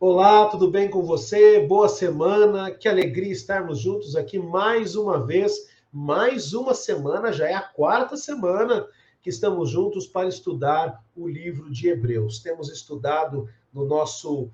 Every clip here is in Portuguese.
Olá, tudo bem com você? Boa semana, que alegria estarmos juntos aqui mais uma vez, mais uma semana, já é a quarta semana que estamos juntos para estudar o livro de Hebreus. Temos estudado no nosso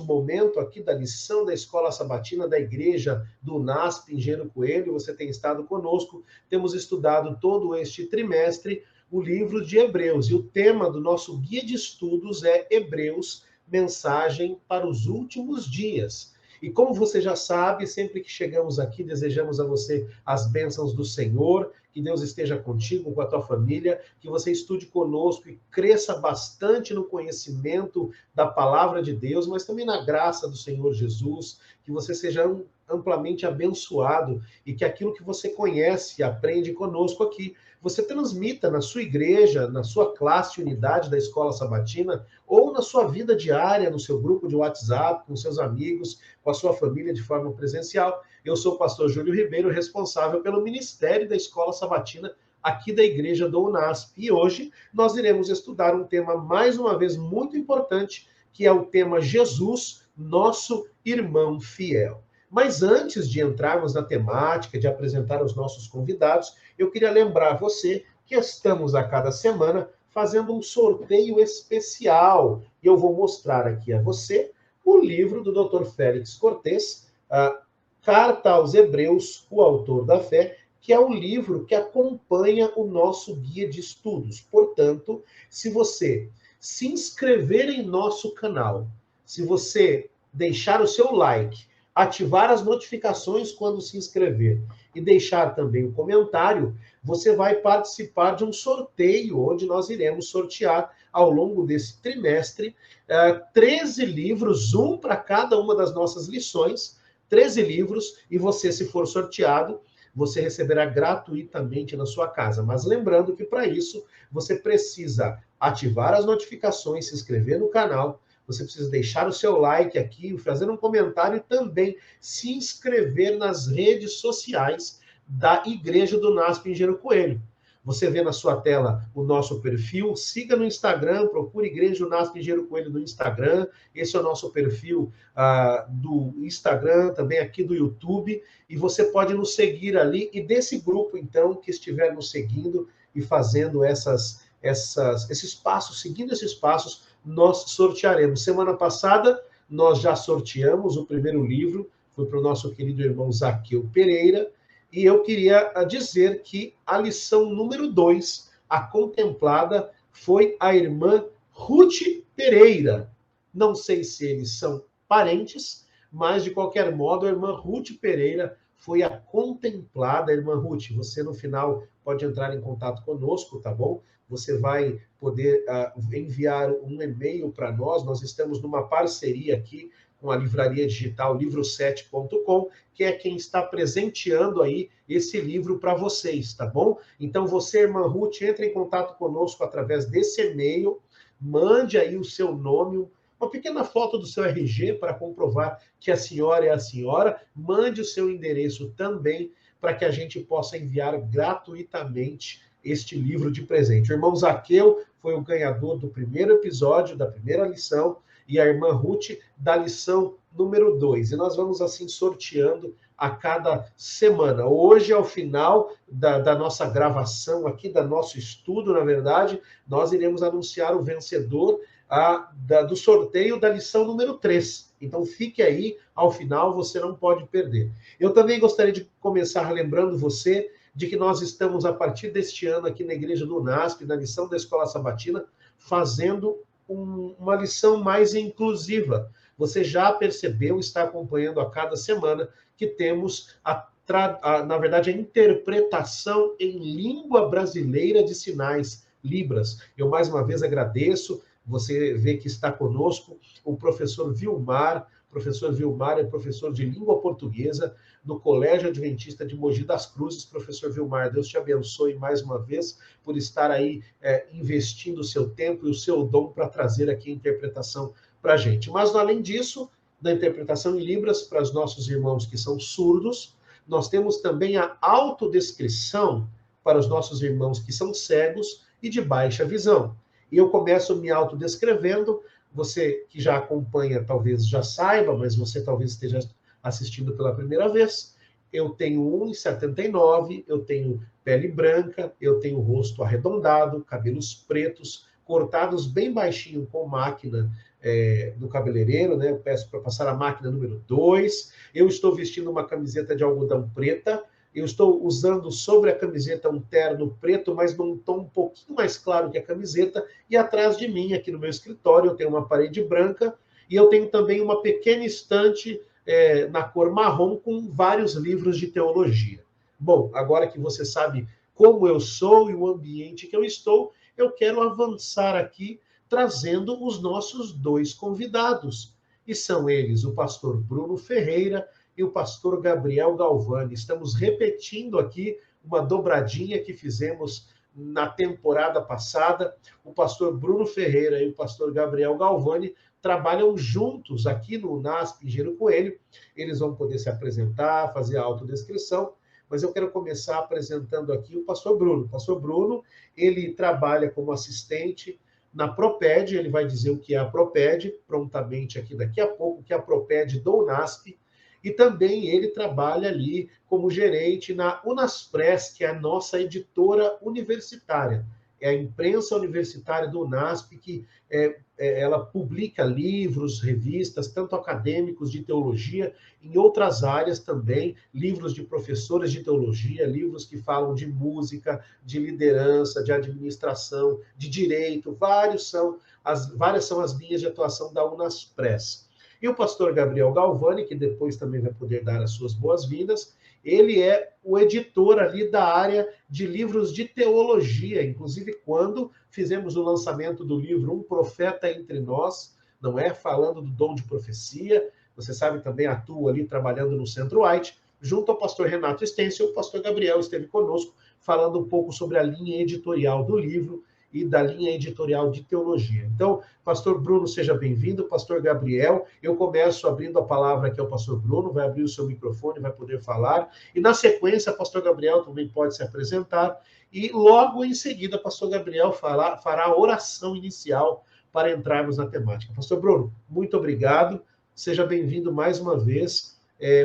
momento aqui da lição da Escola Sabatina da Igreja do NASP, Engenheiro Coelho, você tem estado conosco, temos estudado todo este trimestre o livro de Hebreus, e o tema do nosso guia de estudos é Hebreus, mensagem para os últimos dias. E como você já sabe, sempre que chegamos aqui, desejamos a você as bênçãos do Senhor, que Deus esteja contigo, com a tua família, que você estude conosco e cresça bastante no conhecimento da palavra de Deus, mas também na graça do Senhor Jesus, que você seja amplamente abençoado e que aquilo que você conhece e aprende conosco aqui, você transmita na sua igreja, na sua classe, unidade da Escola Sabatina, ou na sua vida diária, no seu grupo de WhatsApp, com seus amigos, com a sua família de forma presencial. Eu sou o pastor Júlio Ribeiro, responsável pelo Ministério da Escola Sabatina aqui da Igreja do UNASP. E hoje nós iremos estudar um tema, mais uma vez, muito importante, que é o tema Jesus, nosso irmão fiel. Mas antes de entrarmos na temática, de apresentar os nossos convidados, eu queria lembrar você que estamos a cada semana fazendo um sorteio especial. E eu vou mostrar aqui a você o livro do Dr. Félix Cortez, Carta aos Hebreus, o autor da fé, que é o livro que acompanha o nosso guia de estudos. Portanto, se você se inscrever em nosso canal, se você deixar o seu like, ativar as notificações quando se inscrever e deixar também o comentário, você vai participar de um sorteio, onde nós iremos sortear ao longo desse trimestre 13 livros, um para cada uma das nossas lições, 13 livros, e você, se for sorteado, você receberá gratuitamente na sua casa. Mas lembrando que para isso você precisa ativar as notificações, se inscrever no canal, você precisa deixar o seu like aqui, fazer um comentário e também se inscrever nas redes sociais da Igreja do NASP Engenheiro Coelho. Você vê na sua tela o nosso perfil, siga no Instagram, procure Igreja do NASP Engenheiro Coelho no Instagram, esse é o nosso perfil do Instagram, também aqui do YouTube, e você pode nos seguir ali, e desse grupo, então, que estiver nos seguindo e fazendo esses passos, seguindo esses passos, nós sortearemos. Semana passada, nós já sorteamos o primeiro livro, foi para o nosso querido irmão Zaqueu Pereira, e eu queria dizer que a lição número 2, a contemplada, foi a irmã Ruth Pereira. Não sei se eles são parentes, mas, de qualquer modo, a irmã Ruth Pereira foi a contemplada. Irmã Ruth, você no final pode entrar em contato conosco, tá bom? Você vai poder enviar um e-mail para nós. Nós estamos numa parceria aqui com a livraria digital livro7.com, que é quem está presenteando aí esse livro para vocês, tá bom? Então você, irmã Ruth, entre em contato conosco através desse e-mail, mande aí o seu nome, uma pequena foto do seu RG para comprovar que a senhora é a senhora, mande o seu endereço também para que a gente possa enviar gratuitamente este livro de presente. O irmão Zaqueu foi o ganhador do primeiro episódio, da primeira lição, e a irmã Ruth da lição número 2. E nós vamos assim sorteando a cada semana. Hoje, ao final da nossa gravação aqui, do nosso estudo, na verdade, nós iremos anunciar o vencedor do sorteio da lição número 3. Então, fique aí, ao final, você não pode perder. Eu também gostaria de começar lembrando você de que nós estamos, a partir deste ano, aqui na Igreja do UNASP, na lição da Escola Sabatina, fazendo uma lição mais inclusiva. Você já percebeu, está acompanhando a cada semana, que temos, na verdade, a interpretação em língua brasileira de sinais, Libras. Eu, mais uma vez, agradeço. Você vê que está conosco o professor Vilmar. Professor Vilmar é professor de língua portuguesa no Colégio Adventista de Mogi das Cruzes. Professor Vilmar, Deus te abençoe mais uma vez por estar aí investindo o seu tempo e o seu dom para trazer aqui a interpretação para a gente. Mas, além disso, da interpretação em Libras para os nossos irmãos que são surdos, nós temos também a autodescrição para os nossos irmãos que são cegos e de baixa visão. E eu começo me autodescrevendo. Você que já acompanha talvez já saiba, mas você talvez esteja assistindo pela primeira vez. Eu tenho 1,79, eu tenho pele branca, eu tenho rosto arredondado, cabelos pretos, cortados bem baixinho com máquina do cabeleireiro, né? Eu peço para passar a máquina número 2. Eu estou vestindo uma camiseta de algodão preta. Eu estou usando sobre a camiseta um terno preto, mas num tom um pouquinho mais claro que a camiseta. E atrás de mim, aqui no meu escritório, eu tenho uma parede branca e eu tenho também uma pequena estante na cor marrom com vários livros de teologia. Bom, agora que você sabe como eu sou e o ambiente que eu estou, eu quero avançar aqui trazendo os nossos 2 convidados. E são eles o pastor Bruno Ferreira e o pastor Gabriel Galvani. Estamos repetindo aqui uma dobradinha que fizemos na temporada passada. O pastor Bruno Ferreira e o pastor Gabriel Galvani trabalham juntos aqui no UNASP Engenheiro Coelho. Eles vão poder se apresentar, fazer a autodescrição, mas eu quero começar apresentando aqui o pastor Bruno. O pastor Bruno, ele trabalha como assistente na Proped, ele vai dizer o que é a Proped, prontamente aqui daqui a pouco, que é a Proped do UNASP, e também ele trabalha ali como gerente na Unaspress, que é a nossa editora universitária. É a imprensa universitária do UNASP, que ela publica livros, revistas, tanto acadêmicos de teologia, em outras áreas também, livros de professores de teologia, livros que falam de música, de liderança, de administração, de direito, várias são as linhas de atuação da Unaspress. E o pastor Gabriel Galvani, que depois também vai poder dar as suas boas-vindas, ele é o editor ali da área de livros de teologia, inclusive quando fizemos o lançamento do livro Um Profeta Entre Nós, não é? Falando do dom de profecia, você sabe, também atua ali trabalhando no Centro White, junto ao pastor Renato Stencil, o pastor Gabriel esteve conosco falando um pouco sobre a linha editorial do livro e da linha editorial de teologia. Então, pastor Bruno, seja bem-vindo, pastor Gabriel, eu começo abrindo a palavra aqui ao pastor Bruno, vai abrir o seu microfone, vai poder falar, e na sequência, pastor Gabriel também pode se apresentar, e logo em seguida, pastor Gabriel fará a oração inicial para entrarmos na temática. Pastor Bruno, muito obrigado, seja bem-vindo mais uma vez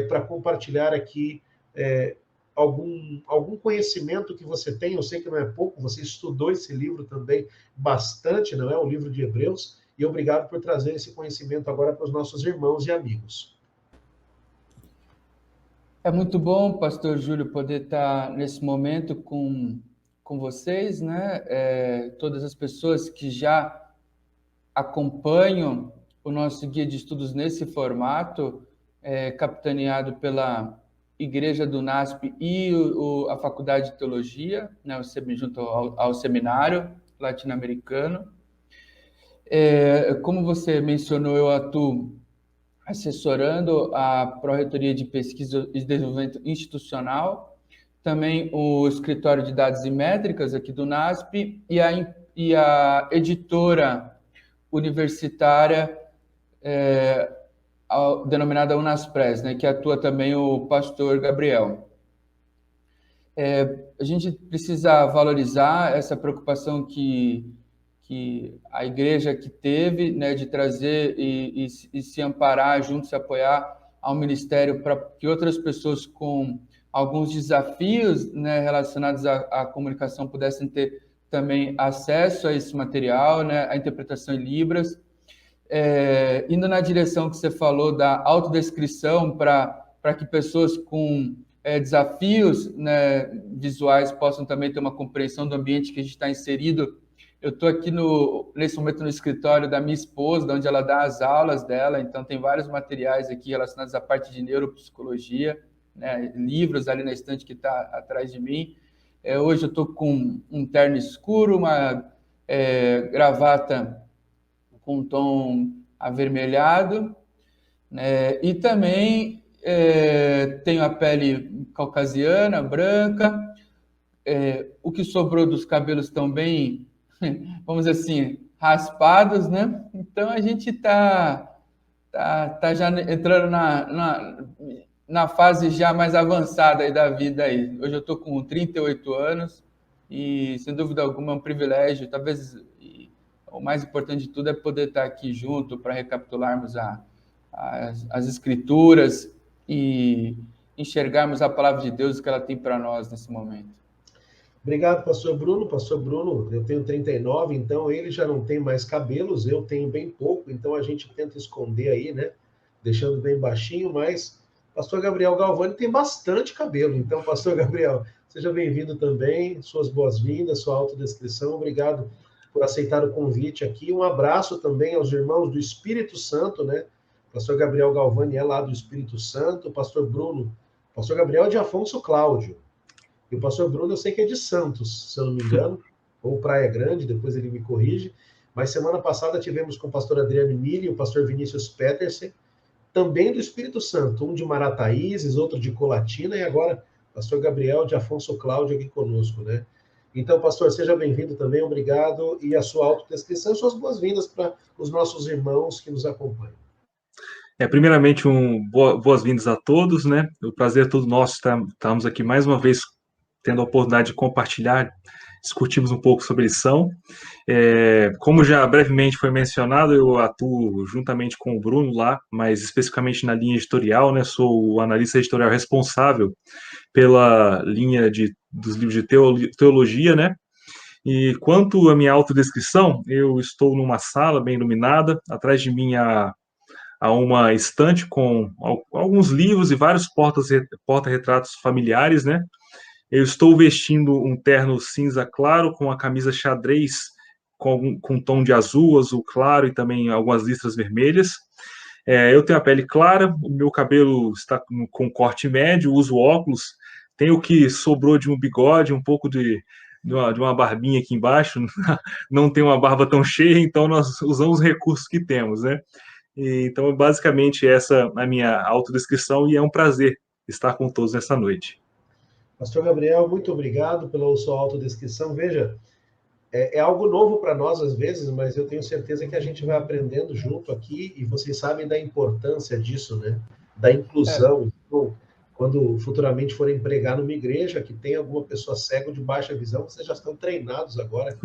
para compartilhar aqui algum conhecimento que você tem, eu sei que não é pouco, você estudou esse livro também bastante, não é? O livro de Hebreus, e obrigado por trazer esse conhecimento agora para os nossos irmãos e amigos. É muito bom, pastor Júlio, poder estar nesse momento com vocês, né? Todas as pessoas que já acompanham o nosso guia de estudos nesse formato, capitaneado pela Igreja do UNASP e a Faculdade de Teologia, né, junto ao Seminário Latino-Americano. Como você mencionou, eu atuo assessorando a Pró-Reitoria de Pesquisa e Desenvolvimento Institucional, também o Escritório de Dados e Métricas aqui do UNASP e a editora universitária denominada Unaspress, né, que atua também o pastor Gabriel. A gente precisa valorizar essa preocupação que a igreja que teve, né, de trazer e se amparar junto, se apoiar ao ministério para que outras pessoas com alguns desafios, né, relacionados à comunicação pudessem ter também acesso a esse material, né, a interpretação em Libras. Indo na direção que você falou da autodescrição para que pessoas com desafios, né, visuais possam também ter uma compreensão do ambiente que a gente está inserido. Eu estou aqui nesse momento no escritório da minha esposa, onde ela dá as aulas dela, então tem vários materiais aqui relacionados à parte de neuropsicologia, né, livros ali na estante que está atrás de mim. Hoje eu estou com um terno escuro, uma gravata com um tom avermelhado, né? E também tenho a pele caucasiana, branca, o que sobrou dos cabelos também, vamos dizer assim, raspados, né? Então a gente tá já entrando na fase já mais avançada aí da vida aí. Hoje eu estou com 38 anos e, sem dúvida alguma, é um privilégio, talvez o mais importante de tudo é poder estar aqui junto para recapitularmos as Escrituras e enxergarmos a palavra de Deus que ela tem para nós nesse momento. Obrigado, pastor Bruno. Pastor Bruno, eu tenho 39, então ele já não tem mais cabelos, eu tenho bem pouco, então a gente tenta esconder aí, né? Deixando bem baixinho, mas pastor Gabriel Galvani tem bastante cabelo. Então, pastor Gabriel, seja bem-vindo também, suas boas-vindas, sua autodescrição. Obrigado por aceitar o convite aqui. Um abraço também aos irmãos do Espírito Santo, né? Pastor Gabriel Galvani é lá do Espírito Santo, pastor Bruno, pastor Gabriel é de Afonso Cláudio. E o pastor Bruno, eu sei que é de Santos, se eu não me engano, ou Praia Grande, depois ele me corrige. Mas semana passada tivemos com o pastor Adriano Mille e o pastor Vinícius Petersen, também do Espírito Santo, um de Marataízes, outro de Colatina, e agora pastor Gabriel de Afonso Cláudio aqui conosco, né? Então, pastor, seja bem-vindo também, obrigado, e a sua autodescrição e suas boas-vindas para os nossos irmãos que nos acompanham. Primeiramente, boas-vindas a todos, né? O prazer é todo nosso estarmos aqui mais uma vez tendo a oportunidade de compartilhar, discutirmos um pouco sobre lição. Como já brevemente foi mencionado, eu atuo juntamente com o Bruno lá, mas especificamente na linha editorial, né? Sou o analista editorial responsável pela linha dos livros de teologia, né? E quanto à minha autodescrição, eu estou numa sala bem iluminada, atrás de mim há uma estante com alguns livros e vários porta-retratos familiares, né? Eu estou vestindo um terno cinza claro com a camisa xadrez com tom de azul claro e também algumas listras vermelhas. Eu tenho a pele clara, o meu cabelo está com corte médio, uso óculos, tenho o que sobrou de um bigode, um pouco de uma barbinha aqui embaixo, não tenho uma barba tão cheia, então nós usamos os recursos que temos, né? Então, basicamente, essa é a minha autodescrição e é um prazer estar com todos nessa noite. Pastor Gabriel, muito obrigado pela sua autodescrição. Veja, é algo novo para nós às vezes, mas eu tenho certeza que a gente vai aprendendo junto aqui e vocês sabem da importância disso, né? Da inclusão. Então, quando futuramente forem pregar numa igreja que tem alguma pessoa cega ou de baixa visão, vocês já estão treinados agora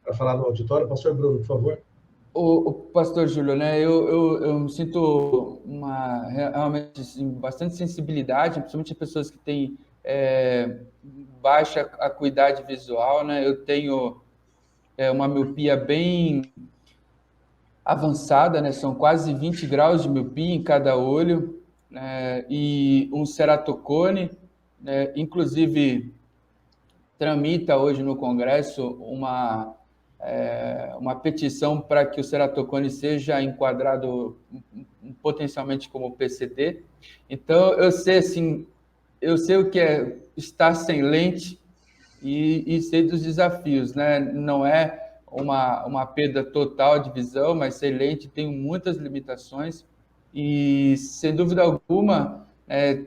para falar no auditório. Pastor Bruno, por favor. O pastor Júlio, né? Eu me sinto realmente assim, bastante sensibilidade, principalmente pessoas que têm baixa acuidade visual, né? Eu tenho uma miopia bem avançada, né? São quase 20 graus de miopia em cada olho, né? E um ceratocone, né? Inclusive tramita hoje no Congresso uma petição para que o ceratocone seja enquadrado potencialmente como PCD. Então, eu sei o que é estar sem lente e sei dos desafios, né? Não é uma perda total de visão, mas sem lente tem muitas limitações e, sem dúvida alguma,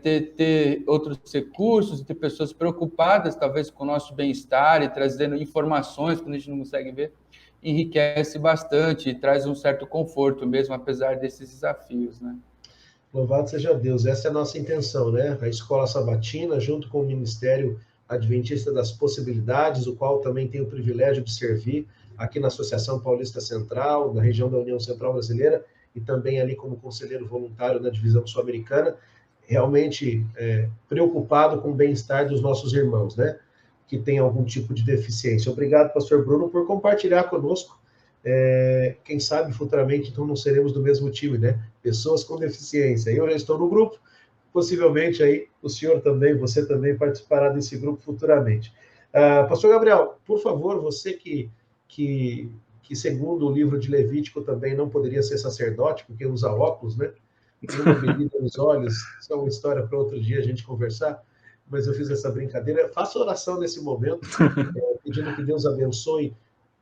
ter outros recursos, ter pessoas preocupadas, talvez, com o nosso bem-estar e trazendo informações que a gente não consegue ver, enriquece bastante e traz um certo conforto mesmo, apesar desses desafios, né? Louvado seja Deus, essa é a nossa intenção, né? A Escola Sabatina, junto com o Ministério Adventista das Possibilidades, o qual também tenho o privilégio de servir aqui na Associação Paulista Central, na região da União Central Brasileira, e também ali como conselheiro voluntário na divisão sul-americana, realmente preocupado com o bem-estar dos nossos irmãos, né? Que têm algum tipo de deficiência. Obrigado, pastor Bruno, por compartilhar conosco. Quem sabe futuramente então não seremos do mesmo time, né? Pessoas com deficiência. Eu já estou no grupo, possivelmente aí o senhor também, você também participará desse grupo futuramente. Pastor Gabriel, por favor, você que segundo o livro de Levítico também não poderia ser sacerdote, porque usa óculos, né? Uma medida nos olhos, isso é uma história para outro dia a gente conversar, mas eu fiz essa brincadeira. Faça oração nesse momento, pedindo que Deus abençoe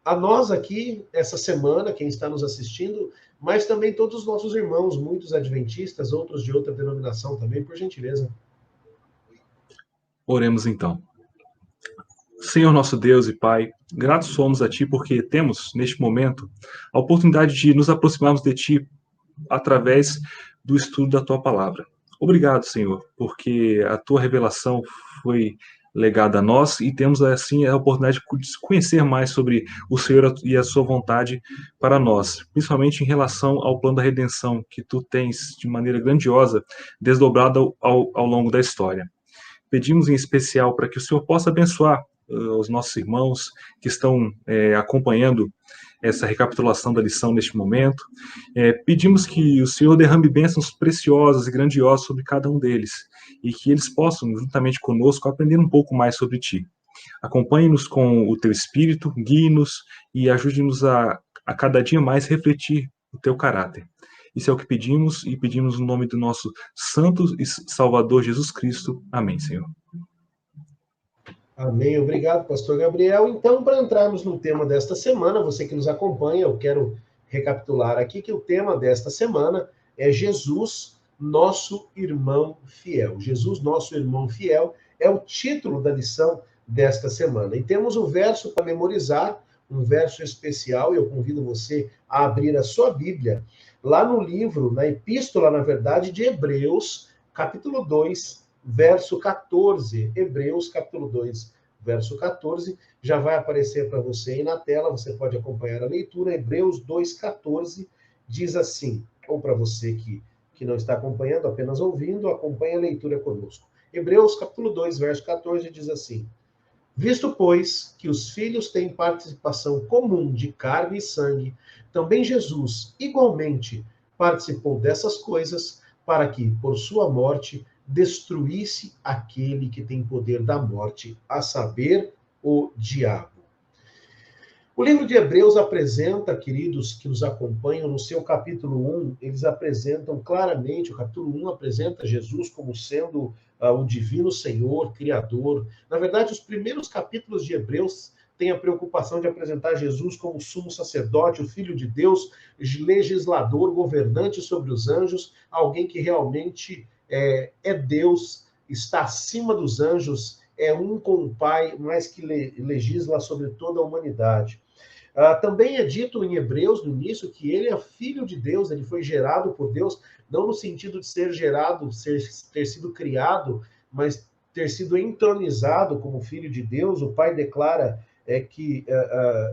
a nós aqui, essa semana, quem está nos assistindo, mas também todos os nossos irmãos, muitos adventistas, outros de outra denominação também, por gentileza. Oremos então. Senhor nosso Deus e Pai, gratos somos a Ti porque temos, neste momento, a oportunidade de nos aproximarmos de Ti através do estudo da Tua Palavra. Obrigado, Senhor, porque a Tua revelação foi legada a nós, e temos, assim, a oportunidade de conhecer mais sobre o Senhor e a sua vontade para nós, principalmente em relação ao plano da redenção, que tu tens, de maneira grandiosa, desdobrado ao longo da história. Pedimos em especial para que o Senhor possa abençoar os nossos irmãos que estão acompanhando essa recapitulação da lição neste momento. Pedimos que o Senhor derrame bênçãos preciosas e grandiosas sobre cada um deles, e que eles possam, juntamente conosco, aprender um pouco mais sobre Ti. Acompanhe-nos com o Teu Espírito, guie-nos e ajude-nos a cada dia mais refletir o Teu caráter. Isso é o que pedimos, e pedimos no nome do nosso Santo e Salvador Jesus Cristo. Amém, Senhor. Amém. Obrigado, pastor Gabriel. Então, para entrarmos no tema desta semana, você que nos acompanha, eu quero recapitular aqui que o tema desta semana é Jesus, nosso irmão fiel. Jesus, nosso irmão fiel, é o título da lição desta semana. E temos um verso para memorizar, um verso especial, e eu convido você a abrir a sua Bíblia, lá no livro, na epístola, na verdade, de Hebreus, capítulo 2, verso 14. Hebreus, capítulo 2, verso 14. Já vai aparecer para você aí na tela, você pode acompanhar a leitura. Hebreus 2, 14 diz assim, ou para você que não está acompanhando, apenas ouvindo, acompanhe a leitura conosco. Hebreus, capítulo 2, verso 14 diz assim: visto, pois, que os filhos têm participação comum de carne e sangue, também Jesus, igualmente, participou dessas coisas, para que, por sua morte, destruísse aquele que tem poder da morte, a saber, o diabo. O livro de Hebreus apresenta, queridos que nos acompanham, no seu capítulo 1, eles apresentam claramente, o capítulo 1 apresenta Jesus como sendo o divino Senhor, Criador. Na verdade, os primeiros capítulos de Hebreus têm a preocupação de apresentar Jesus como sumo sacerdote, o Filho de Deus, legislador, governante sobre os anjos, alguém que realmente é Deus, está acima dos anjos, é um com o Pai, mas que legisla sobre toda a humanidade. Também é dito em Hebreus, no início, que ele é filho de Deus, ele foi gerado por Deus, não no sentido de ser gerado, ter sido criado, mas ter sido entronizado como filho de Deus. O Pai declara que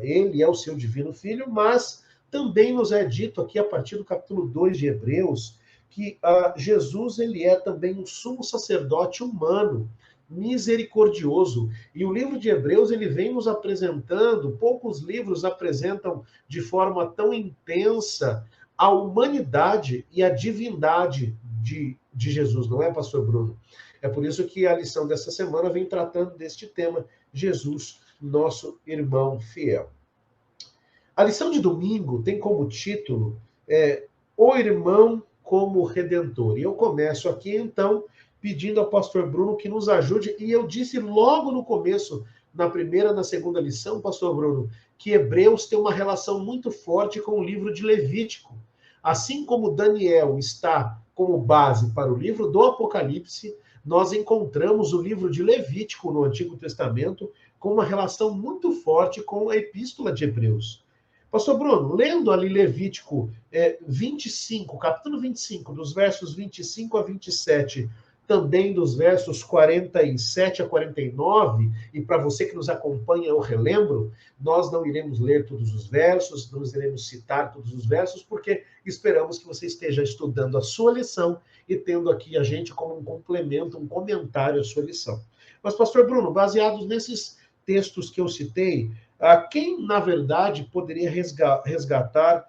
ele é o seu divino filho, mas também nos é dito aqui, a partir do capítulo 2 de Hebreus, que Jesus ele é também um sumo sacerdote humano, misericordioso. E o livro de Hebreus, ele vem nos apresentando, poucos livros apresentam de forma tão intensa a humanidade e a divindade de Jesus, não é, pastor Bruno? É por isso que a lição dessa semana vem tratando deste tema, Jesus, nosso irmão fiel. A lição de domingo tem como título O Irmão como Redentor. E eu começo aqui, então, pedindo ao pastor Bruno que nos ajude. E eu disse logo no começo, na primeira, na segunda lição, pastor Bruno, que Hebreus tem uma relação muito forte com o livro de Levítico. Assim como Daniel está como base para o livro do Apocalipse, nós encontramos o livro de Levítico no Antigo Testamento com uma relação muito forte com a epístola de Hebreus. Pastor Bruno, lendo ali Levítico 25, capítulo 25, dos versos 25 a 27, também dos versos 47 a 49, e para você que nos acompanha, eu relembro, nós não iremos ler todos os versos, não iremos citar todos os versos, porque esperamos que você esteja estudando a sua lição e tendo aqui a gente como um complemento, um comentário à sua lição. Mas, pastor Bruno, baseados nesses textos que eu citei, quem, na verdade, poderia resgatar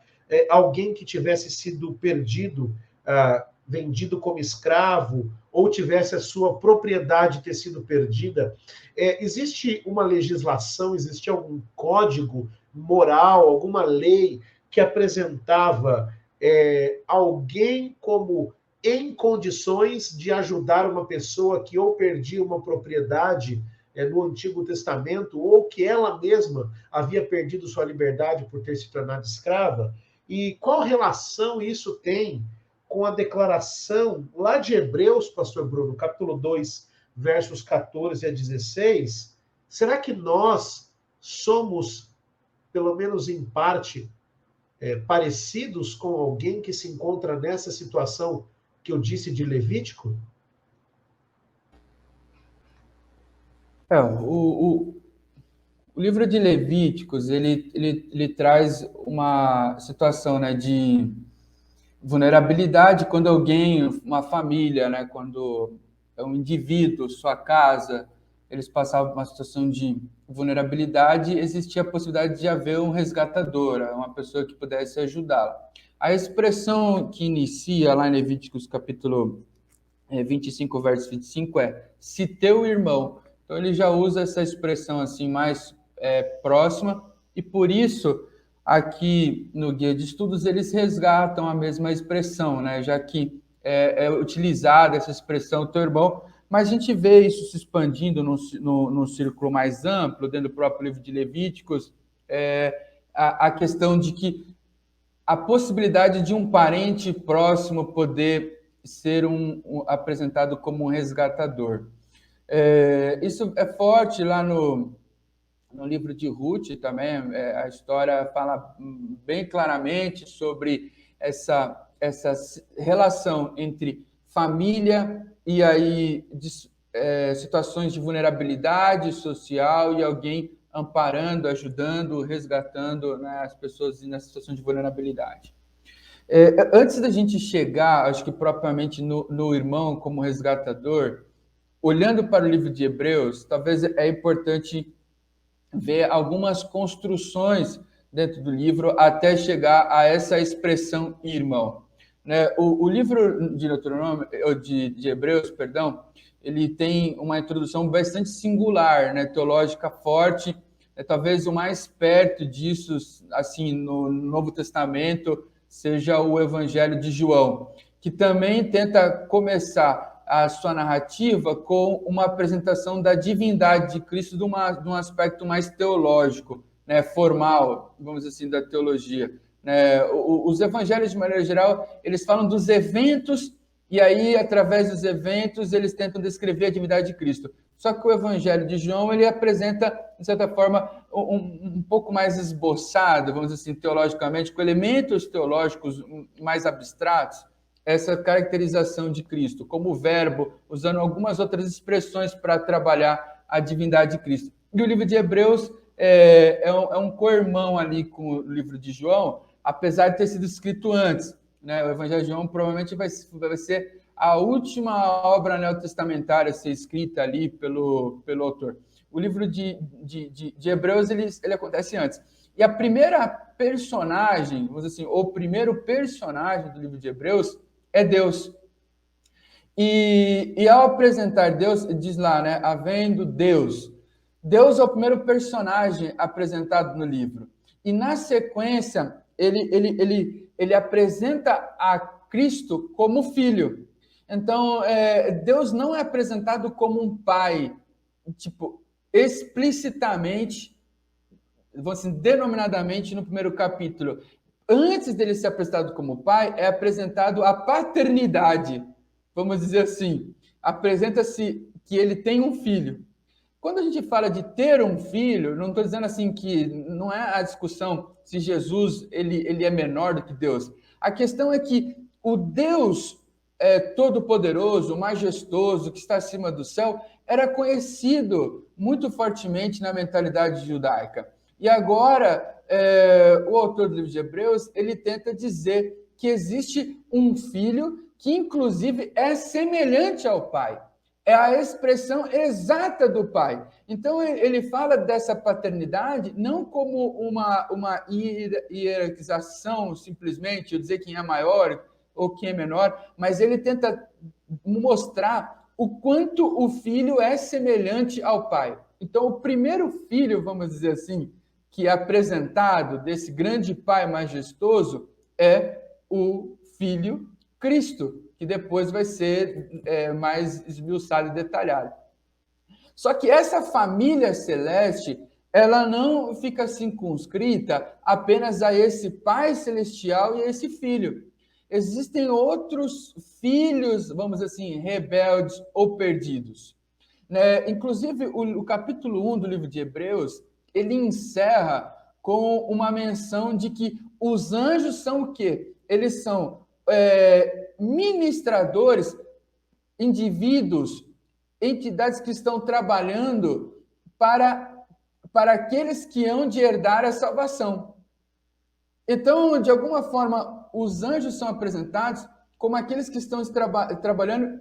alguém que tivesse sido perdido, vendido como escravo, ou tivesse a sua propriedade ter sido perdida? Existe uma legislação, existe algum código moral, alguma lei que apresentava alguém como em condições de ajudar uma pessoa que ou perdia uma propriedade no Antigo Testamento, ou que ela mesma havia perdido sua liberdade por ter se tornado escrava? E qual relação isso tem com a declaração lá de Hebreus, pastor Bruno, capítulo 2, versos 14 a 16? Será que nós somos, pelo menos em parte, parecidos com alguém que se encontra nessa situação que eu disse de Levítico? O livro de Levíticos, ele traz uma situação, né, de vulnerabilidade quando alguém, uma família, né, quando é um indivíduo, sua casa, eles passavam por uma situação de vulnerabilidade, existia a possibilidade de haver um resgatador, uma pessoa que pudesse ajudá-la. A expressão que inicia lá em Levíticos capítulo 25, verso 25 se teu irmão. Então ele já usa essa expressão assim mais próxima, e por isso aqui no Guia de Estudos eles resgatam a mesma expressão, né? Já que é utilizada essa expressão teu irmão, mas a gente vê isso se expandindo num círculo mais amplo, dentro do próprio livro de Levíticos, a questão de que a possibilidade de um parente próximo poder ser apresentado como um resgatador. Isso é forte lá no livro de Ruth também. A história fala bem claramente sobre essa relação entre família e aí situações de vulnerabilidade social e alguém amparando, ajudando, resgatando, né, as pessoas nessa situação de vulnerabilidade. Antes da gente chegar, acho que propriamente no irmão como resgatador, olhando para o livro de Hebreus, talvez é importante ver algumas construções dentro do livro até chegar a essa expressão irmão. Né? O livro de Deuteronômio, de Hebreus, perdão, ele tem uma introdução bastante singular, né? Teológica forte, talvez o mais perto disso, assim, no Novo Testamento, seja o Evangelho de João, que também tenta começar a sua narrativa com uma apresentação da divindade de Cristo de um aspecto mais teológico, né, formal, vamos dizer assim, da teologia. Os evangelhos, de maneira geral, eles falam dos eventos, e aí, através dos eventos, eles tentam descrever a divindade de Cristo. Só que o Evangelho de João, ele apresenta, de certa forma, um pouco mais esboçado, vamos dizer assim, teologicamente, com elementos teológicos mais abstratos, essa caracterização de Cristo, como verbo, usando algumas outras expressões para trabalhar a divindade de Cristo. E o livro de Hebreus é um co-irmão ali com o livro de João, apesar de ter sido escrito antes. Né? O Evangelho de João provavelmente vai ser a última obra neotestamentária a ser escrita ali pelo autor. O livro de Hebreus ele acontece antes. E a primeira personagem, vamos dizer assim, o primeiro personagem do livro de Hebreus é Deus. E ao apresentar Deus, diz lá, né? Havendo Deus. Deus é o primeiro personagem apresentado no livro. E na sequência, ele apresenta a Cristo como filho. Então, Deus não é apresentado como um pai, tipo, explicitamente, vamos assim, denominadamente no primeiro capítulo. Antes dele ser apresentado como pai, é apresentado a paternidade. Vamos dizer assim, apresenta-se que ele tem um filho. Quando a gente fala de ter um filho, não estou dizendo assim que não é a discussão se Jesus ele é menor do que Deus. A questão é que o Deus todo-poderoso, majestoso, que está acima do céu, era conhecido muito fortemente na mentalidade judaica. E agora, o autor do livro de Hebreus, ele tenta dizer que existe um filho que, inclusive, é semelhante ao pai. É a expressão exata do pai. Então, ele fala dessa paternidade não como uma hierarquização, simplesmente, ou dizer quem é maior ou quem é menor, mas ele tenta mostrar o quanto o filho é semelhante ao pai. Então, o primeiro filho, vamos dizer assim, que é apresentado desse grande pai majestoso é o filho Cristo, que depois vai ser mais esmiuçado e detalhado. Só que essa família celeste, ela não fica circunscrita apenas a esse Pai Celestial e a esse Filho. Existem outros filhos, vamos dizer assim, rebeldes ou perdidos. Inclusive, o capítulo 1 do livro de Hebreus, ele encerra com uma menção de que os anjos são o quê? Eles são ministradores, indivíduos, entidades que estão trabalhando para aqueles que hão de herdar a salvação. Então, de alguma forma, os anjos são apresentados como aqueles que estão trabalhando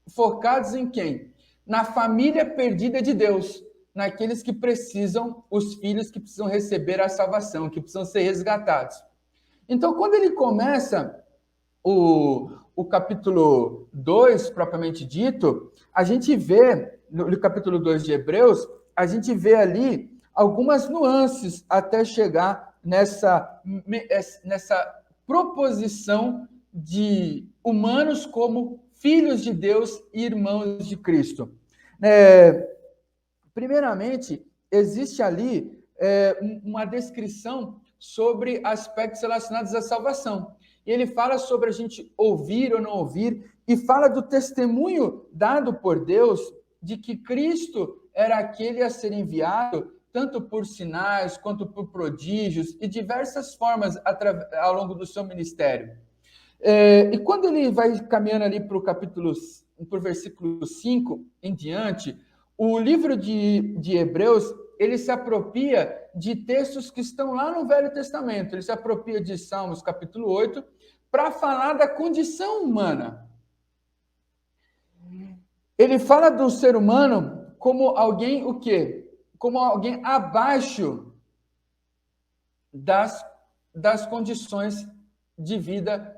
focados em quem? Na família perdida de Deus, naqueles que precisam, os filhos que precisam receber a salvação, que precisam ser resgatados. Então, quando ele começa o capítulo 2, propriamente dito, a gente vê, no capítulo 2 de Hebreus, a gente vê ali algumas nuances até chegar nessa proposição de humanos como filhos de Deus e irmãos de Cristo. Primeiramente, existe ali uma descrição sobre aspectos relacionados à salvação. E ele fala sobre a gente ouvir ou não ouvir, e fala do testemunho dado por Deus de que Cristo era aquele a ser enviado, tanto por sinais, quanto por prodígios, e diversas formas ao longo do seu ministério. E quando ele vai caminhando ali para o versículo 5 em diante, o livro de Hebreus, ele se apropria de textos que estão lá no Velho Testamento. Ele se apropria de Salmos, capítulo 8, para falar da condição humana. Ele fala do ser humano como alguém, o quê? Como alguém abaixo das condições de vida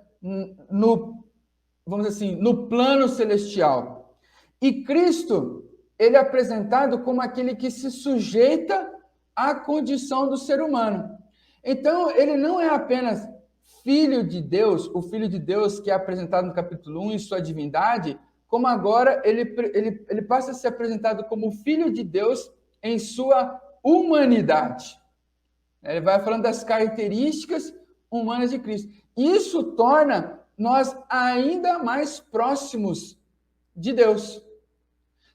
vamos dizer assim, no plano celestial. E Cristo, ele é apresentado como aquele que se sujeita à condição do ser humano. Então, ele não é apenas filho de Deus, o filho de Deus que é apresentado no capítulo 1 em sua divindade, como agora ele passa a ser apresentado como filho de Deus em sua humanidade. Ele vai falando das características humanas de Cristo. Isso torna nós ainda mais próximos de Deus.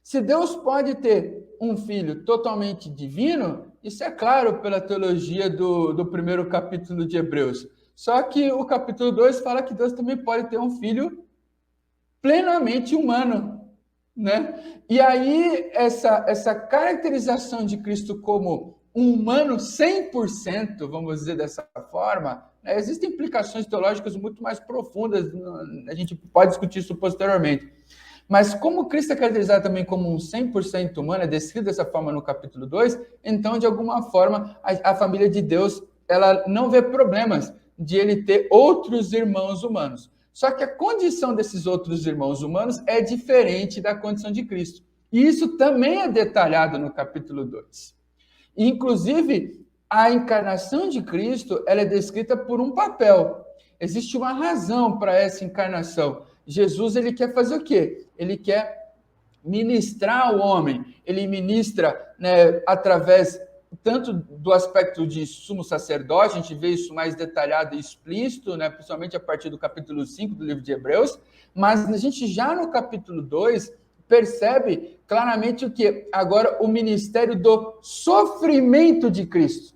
Se Deus pode ter um filho totalmente divino, isso é claro pela teologia do primeiro capítulo de Hebreus. Só que o capítulo 2 fala que Deus também pode ter um filho plenamente humano, né? E aí, essa caracterização de Cristo como um humano 100%, vamos dizer dessa forma, né? Existem implicações teológicas muito mais profundas, a gente pode discutir isso posteriormente. Mas como Cristo é caracterizado também como um 100% humano, é descrito dessa forma no capítulo 2, então, de alguma forma, a família de Deus, ela não vê problemas de ele ter outros irmãos humanos. Só que a condição desses outros irmãos humanos é diferente da condição de Cristo. E isso também é detalhado no capítulo 2. Inclusive, a encarnação de Cristo, ela é descrita por um papel. Existe uma razão para essa encarnação. Jesus, ele quer fazer o quê? Ele quer ministrar ao homem. Ele ministra, né, através tanto do aspecto de sumo sacerdote, a gente vê isso mais detalhado e explícito, né, principalmente a partir do capítulo 5 do livro de Hebreus, mas a gente já no capítulo 2 percebe claramente o que? Agora o ministério do sofrimento de Cristo.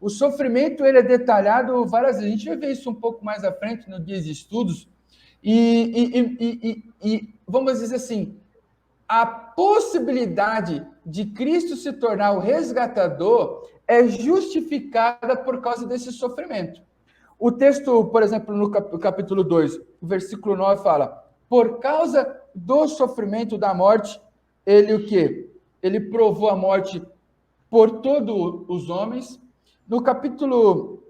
O sofrimento, ele é detalhado várias vezes, a gente vai ver isso um pouco mais à frente no Guia de Estudos, e vamos dizer assim, a possibilidade de Cristo se tornar o resgatador é justificada por causa desse sofrimento. O texto, por exemplo, no capítulo 2, o versículo 9 fala: por causa do sofrimento da morte, ele o quê? Ele provou a morte por todos os homens. No capítulo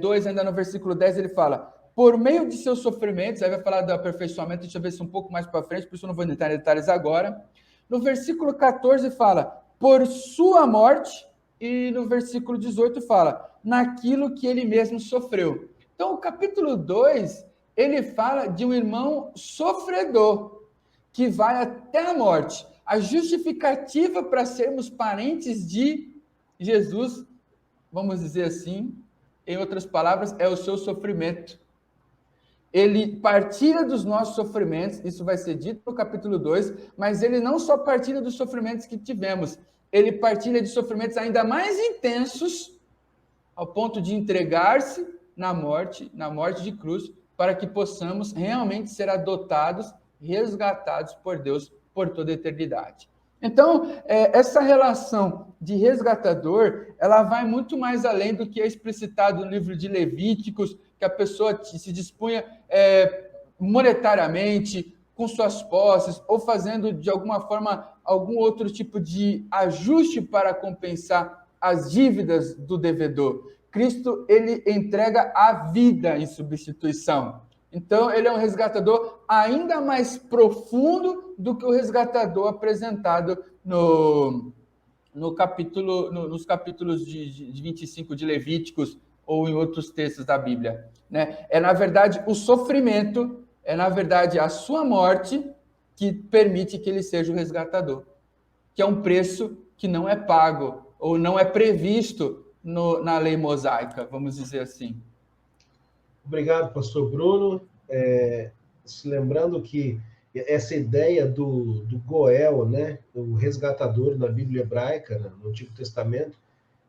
2, ainda no versículo 10, ele fala: por meio de seus sofrimentos, aí vai falar do aperfeiçoamento, deixa eu ver isso um pouco mais para frente, por isso eu não vou entrar em detalhes agora. No versículo 14 fala, por sua morte, e no versículo 18 fala, naquilo que ele mesmo sofreu. Então, o capítulo 2, ele fala de um irmão sofredor, que vai até a morte. A justificativa para sermos parentes de Jesus, vamos dizer assim, em outras palavras, é o seu sofrimento. Ele partilha dos nossos sofrimentos, isso vai ser dito no capítulo 2, mas ele não só partilha dos sofrimentos que tivemos, ele partilha de sofrimentos ainda mais intensos, ao ponto de entregar-se na morte de cruz, para que possamos realmente ser adotados, resgatados por Deus por toda a eternidade. Então, essa relação de resgatador, ela vai muito mais além do que é explicitado no livro de Levíticos, que a pessoa se dispunha monetariamente, com suas posses, ou fazendo, de alguma forma, algum outro tipo de ajuste para compensar as dívidas do devedor. Cristo, ele entrega a vida em substituição. Então, ele é um resgatador ainda mais profundo do que o resgatador apresentado nos capítulos de 25 de Levíticos ou em outros textos da Bíblia. Né? É, na verdade, o sofrimento, é, na verdade, a sua morte que permite que ele seja o resgatador, que é um preço que não é pago ou não é previsto na lei mosaica, vamos dizer assim. Obrigado, pastor Bruno. Se lembrando que essa ideia do Goel, né, o resgatador na Bíblia hebraica, no Antigo Testamento,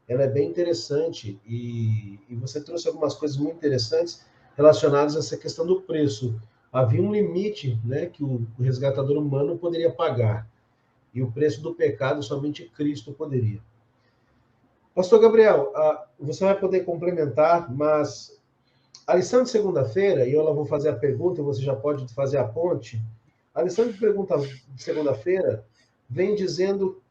ela é bem interessante e você trouxe algumas coisas muito interessantes relacionadas a essa questão do preço. Havia um limite, né, que o resgatador humano poderia pagar e o preço do pecado somente Cristo poderia. Pastor Gabriel, você vai poder complementar, mas a lição de segunda-feira, e eu vou fazer a pergunta e você já pode fazer a ponte. A lição de segunda-feira vem dizendo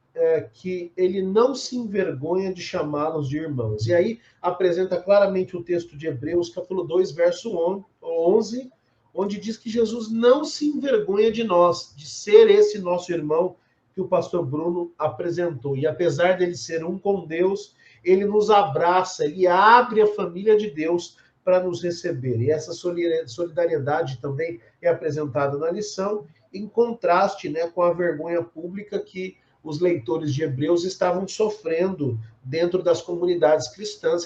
que ele não se envergonha de chamá-los de irmãos. E aí apresenta claramente o texto de Hebreus, capítulo 2, verso 11, onde diz que Jesus não se envergonha de nós, de ser esse nosso irmão que o pastor Bruno apresentou. E apesar dele ser um com Deus, ele nos abraça, ele abre a família de Deus para nos receber. E essa solidariedade também é apresentada na lição, em contraste, né, com a vergonha pública que os leitores de Hebreus estavam sofrendo dentro das comunidades cristãs,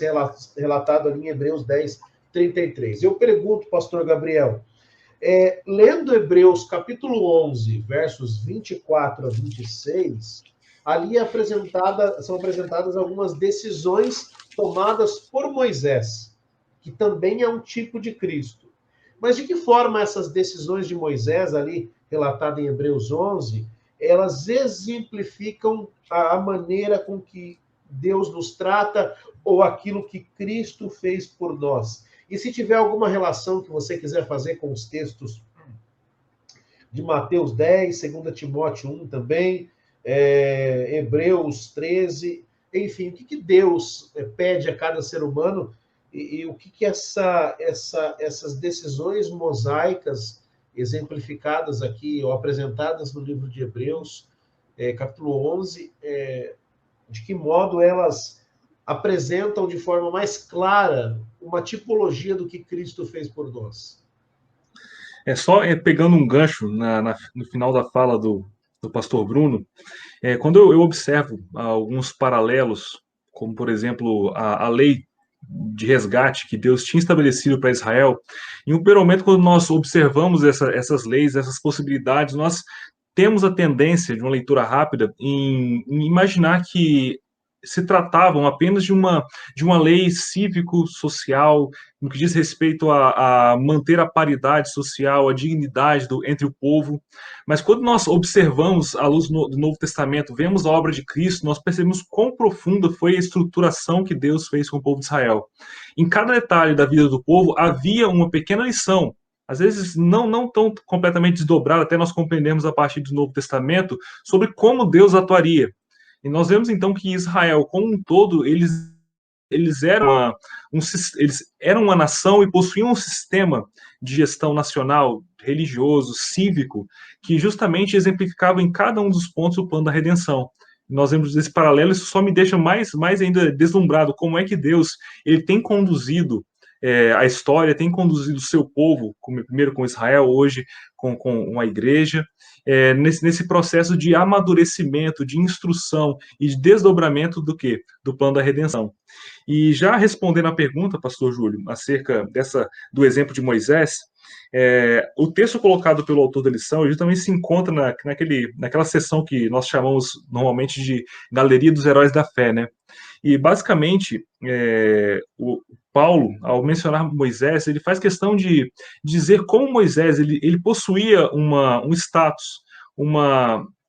relatado ali em Hebreus 10, 33. Eu pergunto, pastor Gabriel, lendo Hebreus capítulo 11, versos 24 a 26, ali são apresentadas algumas decisões tomadas por Moisés, que também é um tipo de Cristo. Mas de que forma essas decisões de Moisés, ali relatada em Hebreus 11, elas exemplificam a maneira com que Deus nos trata ou aquilo que Cristo fez por nós? E se tiver alguma relação que você quiser fazer com os textos de Mateus 10, 2 Timóteo 1 também, Hebreus 13, enfim, o que Deus pede a cada ser humano e o que essas decisões mosaicas exemplificadas aqui, ou apresentadas no livro de Hebreus, capítulo 11, de que modo elas apresentam de forma mais clara uma tipologia do que Cristo fez por nós. Só pegando um gancho no final da fala do pastor Bruno, quando eu observo alguns paralelos, como, por exemplo, a lei de resgate que Deus tinha estabelecido para Israel, em um primeiro momento, quando nós observamos essas leis, essas possibilidades, nós temos a tendência, de uma leitura rápida, em imaginar que se tratavam apenas de uma lei cívico-social, no que diz respeito a manter a paridade social, a dignidade entre o povo. Mas quando nós observamos, à luz do Novo Testamento, vemos a obra de Cristo, nós percebemos quão profunda foi a estruturação que Deus fez com o povo de Israel. Em cada detalhe da vida do povo havia uma pequena lição, às vezes não tão completamente desdobrada, até nós compreendemos a partir do Novo Testamento, sobre como Deus atuaria. E nós vemos então que Israel, como um todo, eles eram uma nação e possuíam um sistema de gestão nacional, religioso, cívico, que justamente exemplificava em cada um dos pontos o plano da redenção. Nós vemos esse paralelo, isso só me deixa mais ainda deslumbrado, como é que Deus ele tem conduzido a história, tem conduzido o seu povo, primeiro com Israel, hoje com uma igreja, nesse processo de amadurecimento, de instrução e de desdobramento do quê? Do plano da redenção. E já respondendo à pergunta, pastor Júlio, acerca do exemplo de Moisés, o texto colocado pelo autor da lição ele também se encontra naquela seção que nós chamamos normalmente de Galeria dos Heróis da Fé, né? E basicamente o Paulo, ao mencionar Moisés, ele faz questão de dizer como Moisés ele possuía um status,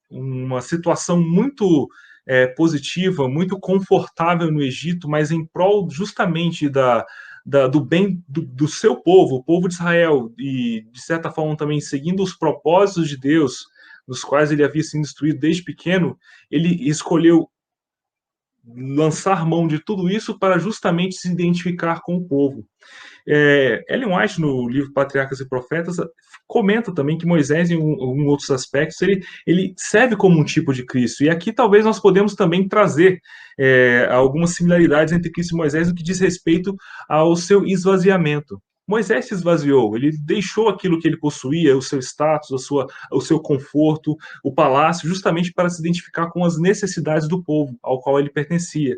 uma situação muito positiva, muito confortável no Egito, mas em prol justamente do bem do seu povo, o povo de Israel, e de certa forma também seguindo os propósitos de Deus, nos quais ele havia sido instruído desde pequeno, ele escolheu lançar mão de tudo isso para justamente se identificar com o povo. Ellen White, no livro Patriarcas e Profetas, comenta também que Moisés, em outros aspectos, ele serve como um tipo de Cristo. E aqui talvez nós podemos também trazer algumas similaridades entre Cristo e Moisés no que diz respeito ao seu esvaziamento. Moisés se esvaziou, ele deixou aquilo que ele possuía, o seu status, o seu conforto, o palácio, justamente para se identificar com as necessidades do povo ao qual ele pertencia.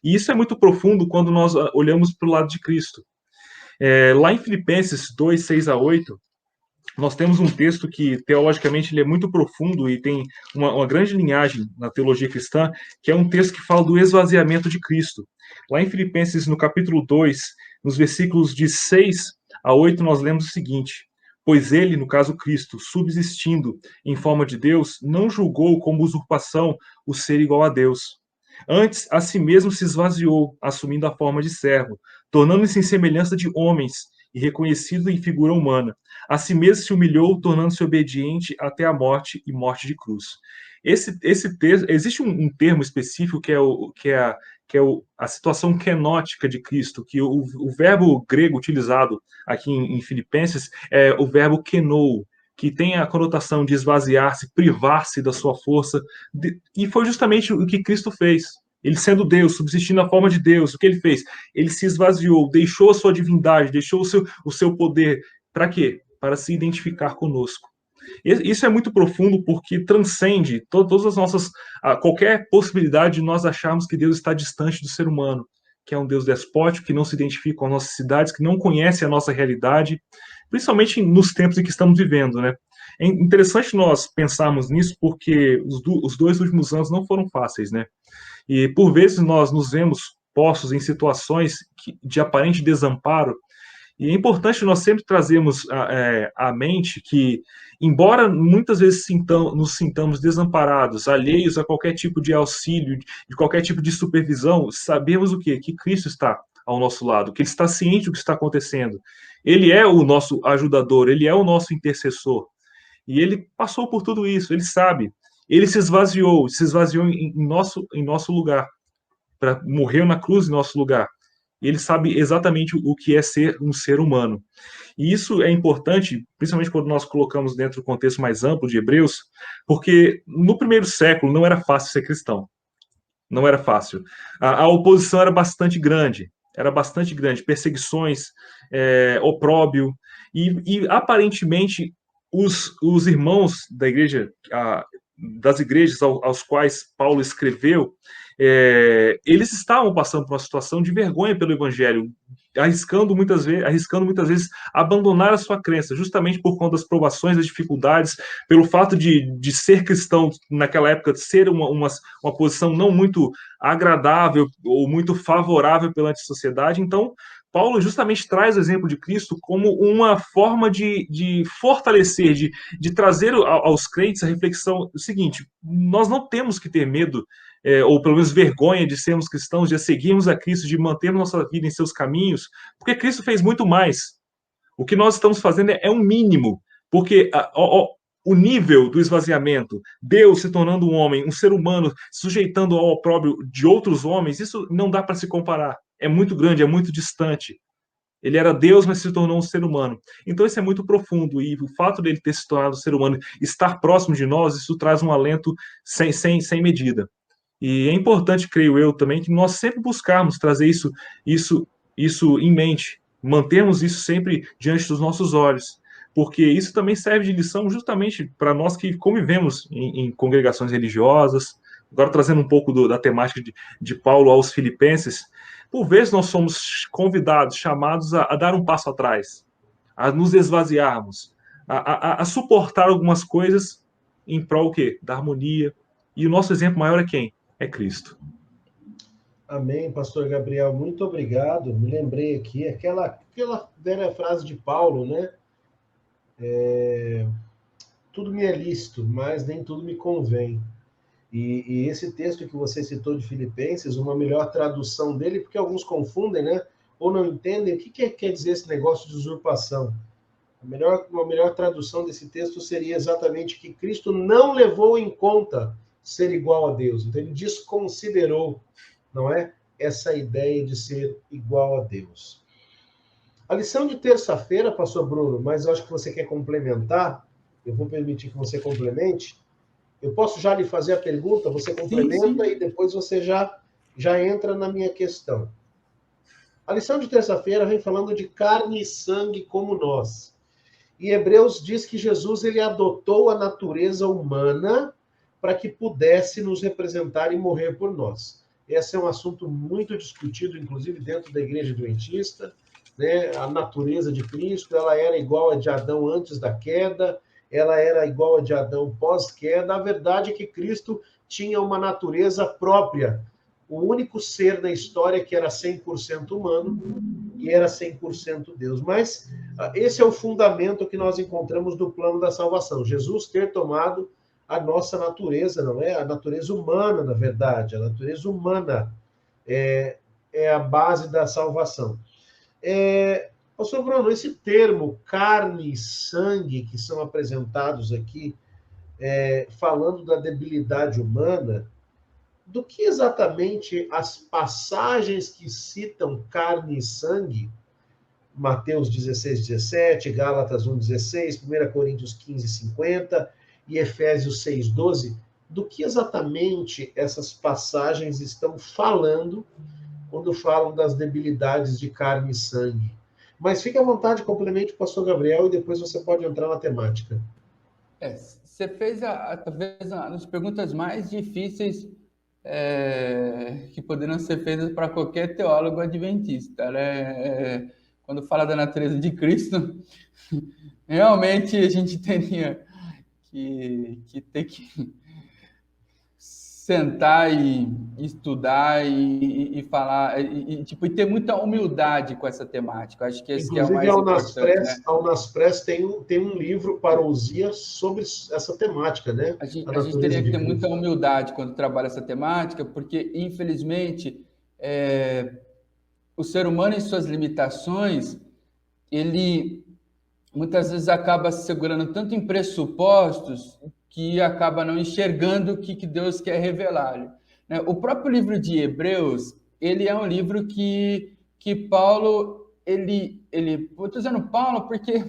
E isso é muito profundo quando nós olhamos para o lado de Cristo. Lá em Filipenses 2, 6 a 8, nós temos um texto que, teologicamente, ele é muito profundo e tem uma grande linhagem na teologia cristã, que é um texto que fala do esvaziamento de Cristo. Lá em Filipenses, no capítulo 2, nos versículos de 6 a 8, nós lemos o seguinte: pois ele, no caso Cristo, subsistindo em forma de Deus, não julgou como usurpação o ser igual a Deus. Antes, a si mesmo se esvaziou, assumindo a forma de servo, tornando-se em semelhança de homens e reconhecido em figura humana. A si mesmo se humilhou, tornando-se obediente até a morte e morte de cruz. Esse texto, existe um termo específico que é a situação kenótica de Cristo, que o verbo grego utilizado aqui em Filipenses é o verbo kenou, que tem a conotação de esvaziar-se, privar-se da sua força, e foi justamente o que Cristo fez. Ele sendo Deus, subsistindo na forma de Deus, o que ele fez? Ele se esvaziou, deixou a sua divindade, deixou o seu poder. Para quê? Para se identificar conosco. Isso é muito profundo porque transcende todas as nossas... qualquer possibilidade de nós acharmos que Deus está distante do ser humano, que é um Deus despótico, que não se identifica com as nossas necessidades, que não conhece a nossa realidade, principalmente nos tempos em que estamos vivendo, né? É interessante nós pensarmos nisso porque os 2 últimos anos não foram fáceis, né? E por vezes nós nos vemos postos em situações de aparente desamparo, e é importante nós sempre trazermos à mente que, embora muitas vezes nos sintamos desamparados, alheios a qualquer tipo de auxílio, de qualquer tipo de supervisão, sabemos o quê? Que Cristo está ao nosso lado, que Ele está ciente do que está acontecendo. Ele é o nosso ajudador, Ele é o nosso intercessor. E Ele passou por tudo isso, Ele sabe. Ele se esvaziou em nosso lugar, morreu na cruz em nosso lugar. Ele sabe exatamente o que é ser um ser humano. E isso é importante, principalmente quando nós colocamos dentro do contexto mais amplo de Hebreus, porque no primeiro século não era fácil ser cristão. Não era fácil. A oposição era bastante grande, perseguições, opróbio, e aparentemente os irmãos da igreja, das igrejas aos quais Paulo escreveu, eles estavam passando por uma situação de vergonha pelo evangelho, arriscando muitas vezes abandonar a sua crença, justamente por conta das provações, das dificuldades, pelo fato de ser cristão naquela época, de ser uma posição não muito agradável ou muito favorável pela sociedade. Então, Paulo justamente traz o exemplo de Cristo como uma forma de fortalecer, de trazer aos crentes a reflexão seguinte: nós não temos que ter medo, ou pelo menos vergonha de sermos cristãos, de seguirmos a Cristo, de mantermos nossa vida em seus caminhos, porque Cristo fez muito mais. O que nós estamos fazendo é um mínimo, porque o nível do esvaziamento, Deus se tornando um homem, um ser humano, sujeitando ao opróbrio de outros homens, isso não dá para se comparar. É muito grande, é muito distante. Ele era Deus, mas se tornou um ser humano. Então isso é muito profundo, e o fato dele ter se tornado um ser humano, estar próximo de nós, isso traz um alento sem medida. E é importante, creio eu, também, que nós sempre buscarmos trazer isso em mente, mantermos isso sempre diante dos nossos olhos, porque isso também serve de lição justamente para nós que convivemos em congregações religiosas. Agora, trazendo um pouco da temática de Paulo aos Filipenses, por vezes nós somos convidados, chamados a dar um passo atrás, a nos esvaziarmos, a suportar algumas coisas em prol o quê? Da harmonia. E o nosso exemplo maior é quem? É Cristo. Amém, pastor Gabriel, muito obrigado. Me lembrei aqui aquela velha frase de Paulo, né? tudo me é lícito, mas nem tudo me convém. E esse texto que você citou de Filipenses, uma melhor tradução dele, porque alguns confundem, né? Ou não entendem o que quer dizer esse negócio de usurpação. Uma melhor tradução desse texto seria exatamente que Cristo não levou em conta ser igual a Deus. Então, ele desconsiderou, não é? Essa ideia de ser igual a Deus. A lição de terça-feira, pastor Bruno, mas eu acho que você quer complementar, eu vou permitir que você complemente. Eu posso já lhe fazer a pergunta, você complementa sim. E depois você já entra na minha questão. A lição de terça-feira vem falando de carne e sangue como nós. E Hebreus diz que Jesus ele adotou a natureza humana para que pudesse nos representar e morrer por nós. Esse é um assunto muito discutido, inclusive dentro da Igreja Adventista, né? A natureza de Cristo, ela era igual a de Adão antes da queda, ela era igual a de Adão pós-queda. A verdade é que Cristo tinha uma natureza própria, o único ser na história que era 100% humano e era 100% Deus. Mas esse é o fundamento que nós encontramos do plano da salvação. Jesus ter tomado a nossa natureza, não é? A natureza humana, na verdade. A natureza humana é a base da salvação. Pastor Bruno, esse termo carne e sangue que são apresentados aqui, falando da debilidade humana, do que exatamente as passagens que citam carne e sangue, Mateus 16, 17, Gálatas 1, 16, 1 Coríntios 15, 50 e Efésios 6, 12, do que exatamente essas passagens estão falando quando falam das debilidades de carne e sangue? Mas fique à vontade, complemente o pastor Gabriel e depois você pode entrar na temática. Você fez talvez uma das perguntas mais difíceis que poderiam ser feitas para qualquer teólogo adventista, né? Quando fala da natureza de Cristo, realmente a gente teria que ter que sentar e estudar e falar e ter muita humildade com essa temática. Acho que esse que é o mais importante, né? A Unaspres tem um livro, Parousia, sobre essa temática, né? A gente teria que ter muita humildade quando trabalha essa temática, porque, infelizmente, o ser humano, em suas limitações, ele muitas vezes acaba se segurando tanto em pressupostos que acaba não enxergando o que Deus quer revelar. O próprio livro de Hebreus, ele é um livro que Paulo, estou dizendo Paulo porque,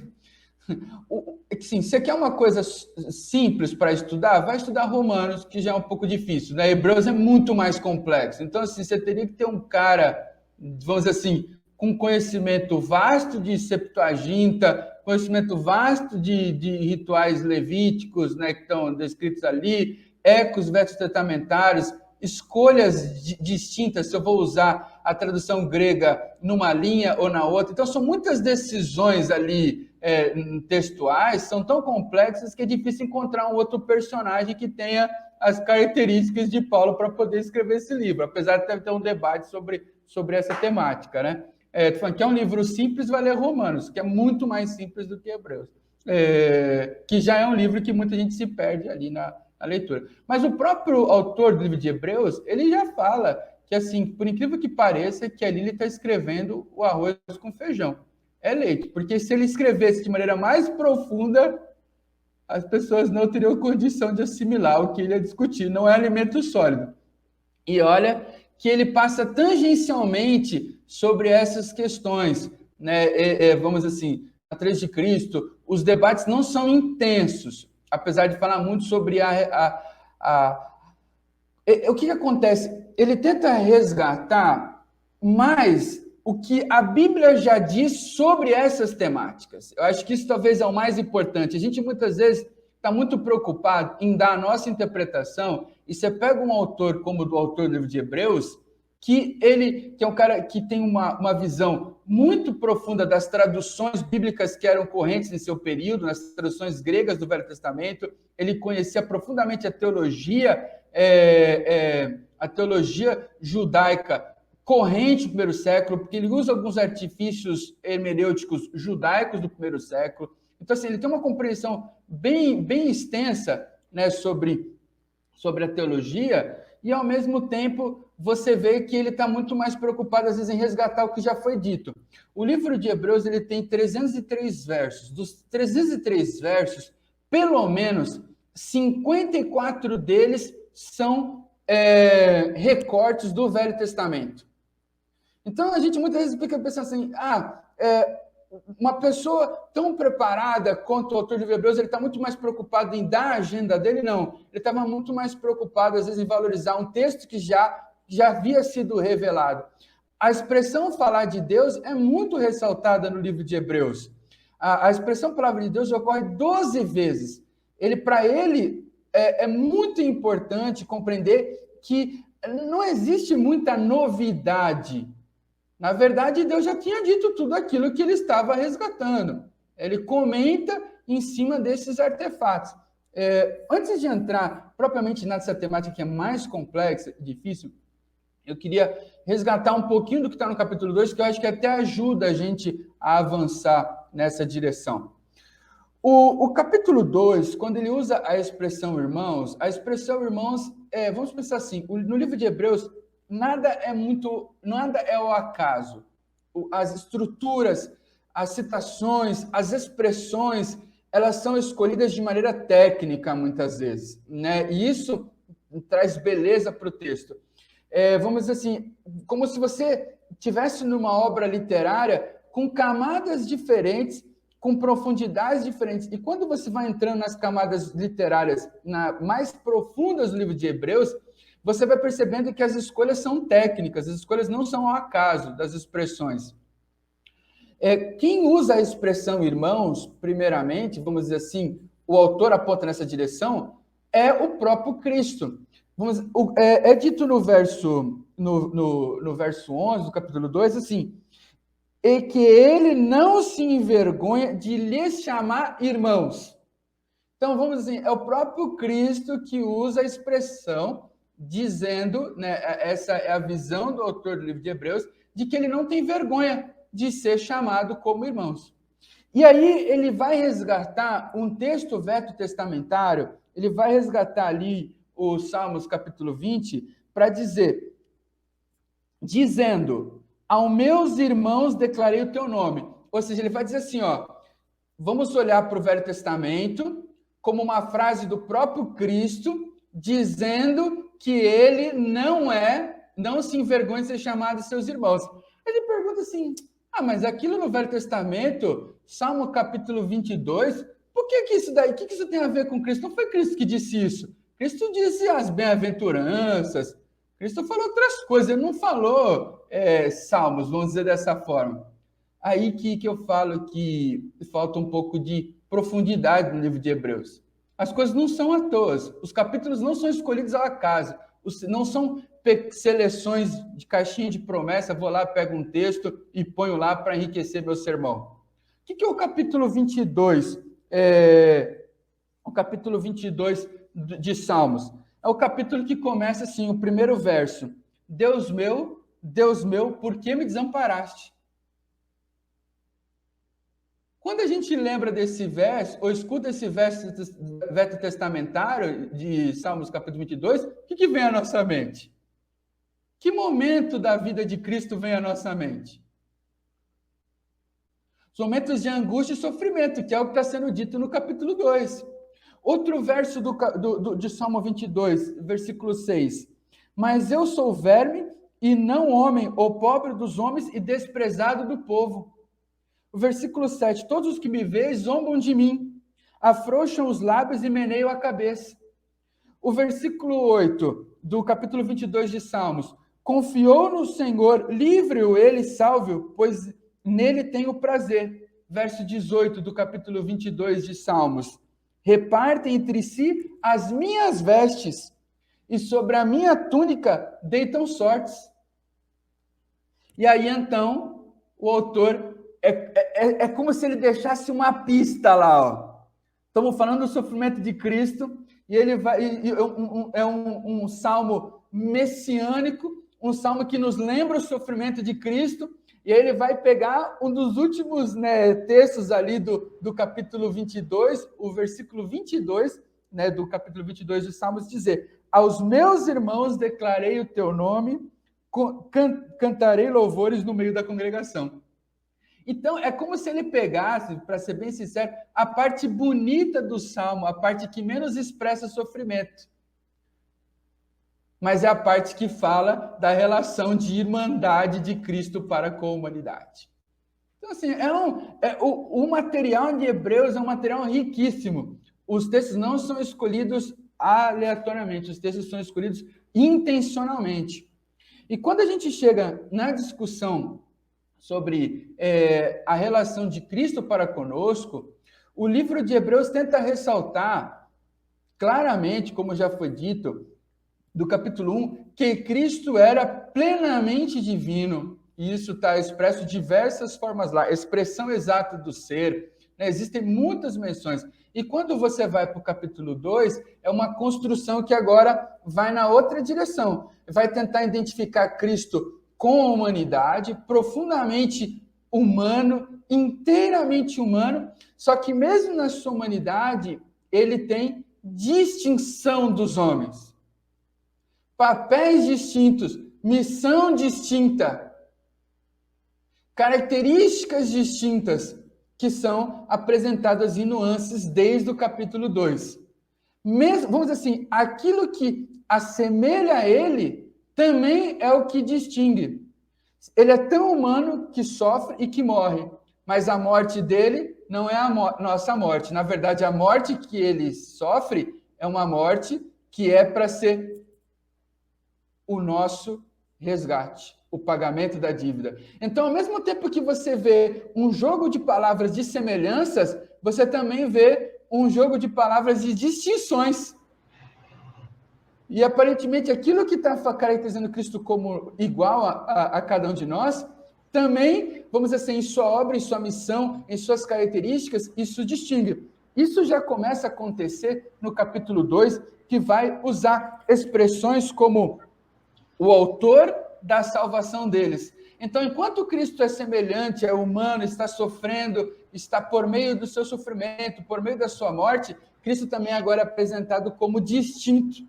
assim, você quer uma coisa simples para estudar, vai estudar Romanos, que já é um pouco difícil, né? Hebreus é muito mais complexo. Então, assim, você teria que ter um cara, vamos dizer assim, com conhecimento vasto de Septuaginta, conhecimento vasto de rituais levíticos, né, que estão descritos ali, ecos veterotestamentários, escolhas distintas, se eu vou usar a tradução grega numa linha ou na outra. Então, são muitas decisões ali textuais, são tão complexas que é difícil encontrar um outro personagem que tenha as características de Paulo para poder escrever esse livro, apesar de ter um debate sobre essa temática, né? Tô falando que é um livro simples, vai ler Romanos, que é muito mais simples do que Hebreus, que já é um livro que muita gente se perde ali na leitura. Mas o próprio autor do livro de Hebreus, ele já fala que, assim, por incrível que pareça, que ali ele está escrevendo o arroz com feijão. É leite, porque se ele escrevesse de maneira mais profunda, as pessoas não teriam condição de assimilar o que ele ia discutir. Não é alimento sólido. E olha que ele passa tangencialmente sobre essas questões, né? Vamos assim, a natureza de Cristo, os debates não são intensos, apesar de falar muito sobre o que acontece? Ele tenta resgatar mais o que a Bíblia já diz sobre essas temáticas. Eu acho que isso talvez é o mais importante. A gente muitas vezes está muito preocupado em dar a nossa interpretação, e você pega um autor como o do autor do livro de Hebreus, que é um cara que tem uma visão muito profunda das traduções bíblicas que eram correntes em seu período, nas traduções gregas do Velho Testamento. Ele conhecia profundamente a teologia judaica corrente do primeiro século, porque ele usa alguns artifícios hermenêuticos judaicos do primeiro século. Então, assim, ele tem uma compreensão bem extensa, né, sobre a teologia, e, ao mesmo tempo, você vê que ele está muito mais preocupado, às vezes, em resgatar o que já foi dito. O livro de Hebreus ele tem 303 versos. Dos 303 versos, pelo menos 54 deles são recortes do Velho Testamento. Então, a gente muitas vezes fica pensando assim, uma pessoa tão preparada quanto o autor de Hebreus, ele está muito mais preocupado em dar a agenda dele? Não. Ele estava muito mais preocupado, às vezes, em valorizar um texto que já havia sido revelado. A expressão falar de Deus é muito ressaltada no livro de Hebreus. A expressão palavra de Deus ocorre 12 vezes. Para ele, é muito importante compreender que não existe muita novidade. Na verdade, Deus já tinha dito tudo aquilo que ele estava resgatando. Ele comenta em cima desses artefatos. Antes de entrar propriamente nessa temática que é mais complexa e difícil, eu queria resgatar um pouquinho do que está no capítulo 2, que eu acho que até ajuda a gente a avançar nessa direção. O capítulo 2, quando ele usa a expressão irmãos, vamos pensar assim, no livro de Hebreus, nada é ao acaso. As estruturas, as citações, as expressões, elas são escolhidas de maneira técnica, muitas vezes, né? E isso traz beleza para o texto. Vamos dizer assim, como se você estivesse numa obra literária com camadas diferentes, com profundidades diferentes. E quando você vai entrando nas camadas literárias mais profundas do livro de Hebreus, você vai percebendo que as escolhas são técnicas, as escolhas não são ao acaso das expressões. Quem usa a expressão irmãos, primeiramente, vamos dizer assim, o autor aponta nessa direção, é o próprio Cristo. É dito no verso 11 do capítulo 2, assim, e que ele não se envergonha de lhes chamar irmãos. Então, vamos dizer, é o próprio Cristo que usa a expressão dizendo, né, essa é a visão do autor do livro de Hebreus, de que ele não tem vergonha de ser chamado como irmãos. E aí ele vai resgatar um texto veterotestamentário, ele vai resgatar ali o Salmos capítulo 20, para dizer, dizendo, aos meus irmãos declarei o teu nome. Ou seja, ele vai dizer assim, vamos olhar para o Velho Testamento como uma frase do próprio Cristo, dizendo que ele não se envergonha de ser chamado de seus irmãos. Ele pergunta assim, mas aquilo no Velho Testamento, Salmo capítulo 22, por que isso daí? O que isso tem a ver com Cristo? Não foi Cristo que disse isso. Cristo disse as bem-aventuranças. Cristo falou outras coisas, ele não falou Salmos, vamos dizer dessa forma. Aí que eu falo que falta um pouco de profundidade no livro de Hebreus. As coisas não são à toa, os capítulos não são escolhidos ao acaso, não são seleções de caixinha de promessa, vou lá, pego um texto e ponho lá para enriquecer meu sermão. O que é o capítulo 22? O capítulo 22 de Salmos. É o capítulo que começa assim, o primeiro verso. Deus meu, por que me desamparaste? Quando a gente lembra desse verso, ou escuta esse verso veterotestamentário de Salmos capítulo 22, o que vem à nossa mente? Que momento da vida de Cristo vem à nossa mente? Os momentos de angústia e sofrimento, que é o que está sendo dito no capítulo 2. Outro verso de Salmo 22, versículo 6. Mas eu sou verme e não homem, ou pobre dos homens e desprezado do povo. O versículo 7, todos os que me veem zombam de mim, afrouxam os lábios e meneiam a cabeça. O versículo 8 do capítulo 22 de Salmos, confiou no Senhor, livre-o ele, salve-o, pois nele tem o prazer. Verso 18 do capítulo 22 de Salmos, repartem entre si as minhas vestes, e sobre a minha túnica deitam sortes. E aí, então, o autor... É como se ele deixasse uma pista lá. Estamos falando do sofrimento de Cristo, e ele vai. É um salmo messiânico, um salmo que nos lembra o sofrimento de Cristo, e aí ele vai pegar um dos últimos, né, textos ali do capítulo 22, o versículo 22, né, do capítulo 22 de Salmos, dizer: aos meus irmãos declarei o teu nome, cantarei louvores no meio da congregação. Então, é como se ele pegasse, para ser bem sincero, a parte bonita do Salmo, a parte que menos expressa sofrimento. Mas é a parte que fala da relação de irmandade de Cristo para com a humanidade. Então, assim, o material de Hebreus é um material riquíssimo. Os textos não são escolhidos aleatoriamente, os textos são escolhidos intencionalmente. E quando a gente chega na discussão sobre a relação de Cristo para conosco, o livro de Hebreus tenta ressaltar claramente, como já foi dito, do capítulo 1, que Cristo era plenamente divino, e isso está expresso de diversas formas lá, expressão exata do ser, né? Existem muitas menções. E quando você vai para o capítulo 2, é uma construção que agora vai na outra direção, vai tentar identificar Cristo com a humanidade, profundamente humano, inteiramente humano, só que mesmo na sua humanidade, ele tem distinção dos homens. Papéis distintos, missão distinta, características distintas que são apresentadas em nuances desde o capítulo 2. Mesmo, vamos dizer assim, aquilo que assemelha a ele também é o que distingue. Ele é tão humano que sofre e que morre, mas a morte dele não é a nossa morte. Na verdade, a morte que ele sofre é uma morte que é para ser o nosso resgate, o pagamento da dívida. Então, ao mesmo tempo que você vê um jogo de palavras de semelhanças, você também vê um jogo de palavras de distinções. E, aparentemente, aquilo que está caracterizando Cristo como igual a cada um de nós, também, vamos dizer assim, em sua obra, em sua missão, em suas características, isso distingue. Isso já começa a acontecer no capítulo 2, que vai usar expressões como o autor da salvação deles. Então, enquanto Cristo é semelhante, é humano, está sofrendo, está por meio do seu sofrimento, por meio da sua morte, Cristo também agora é apresentado como distinto.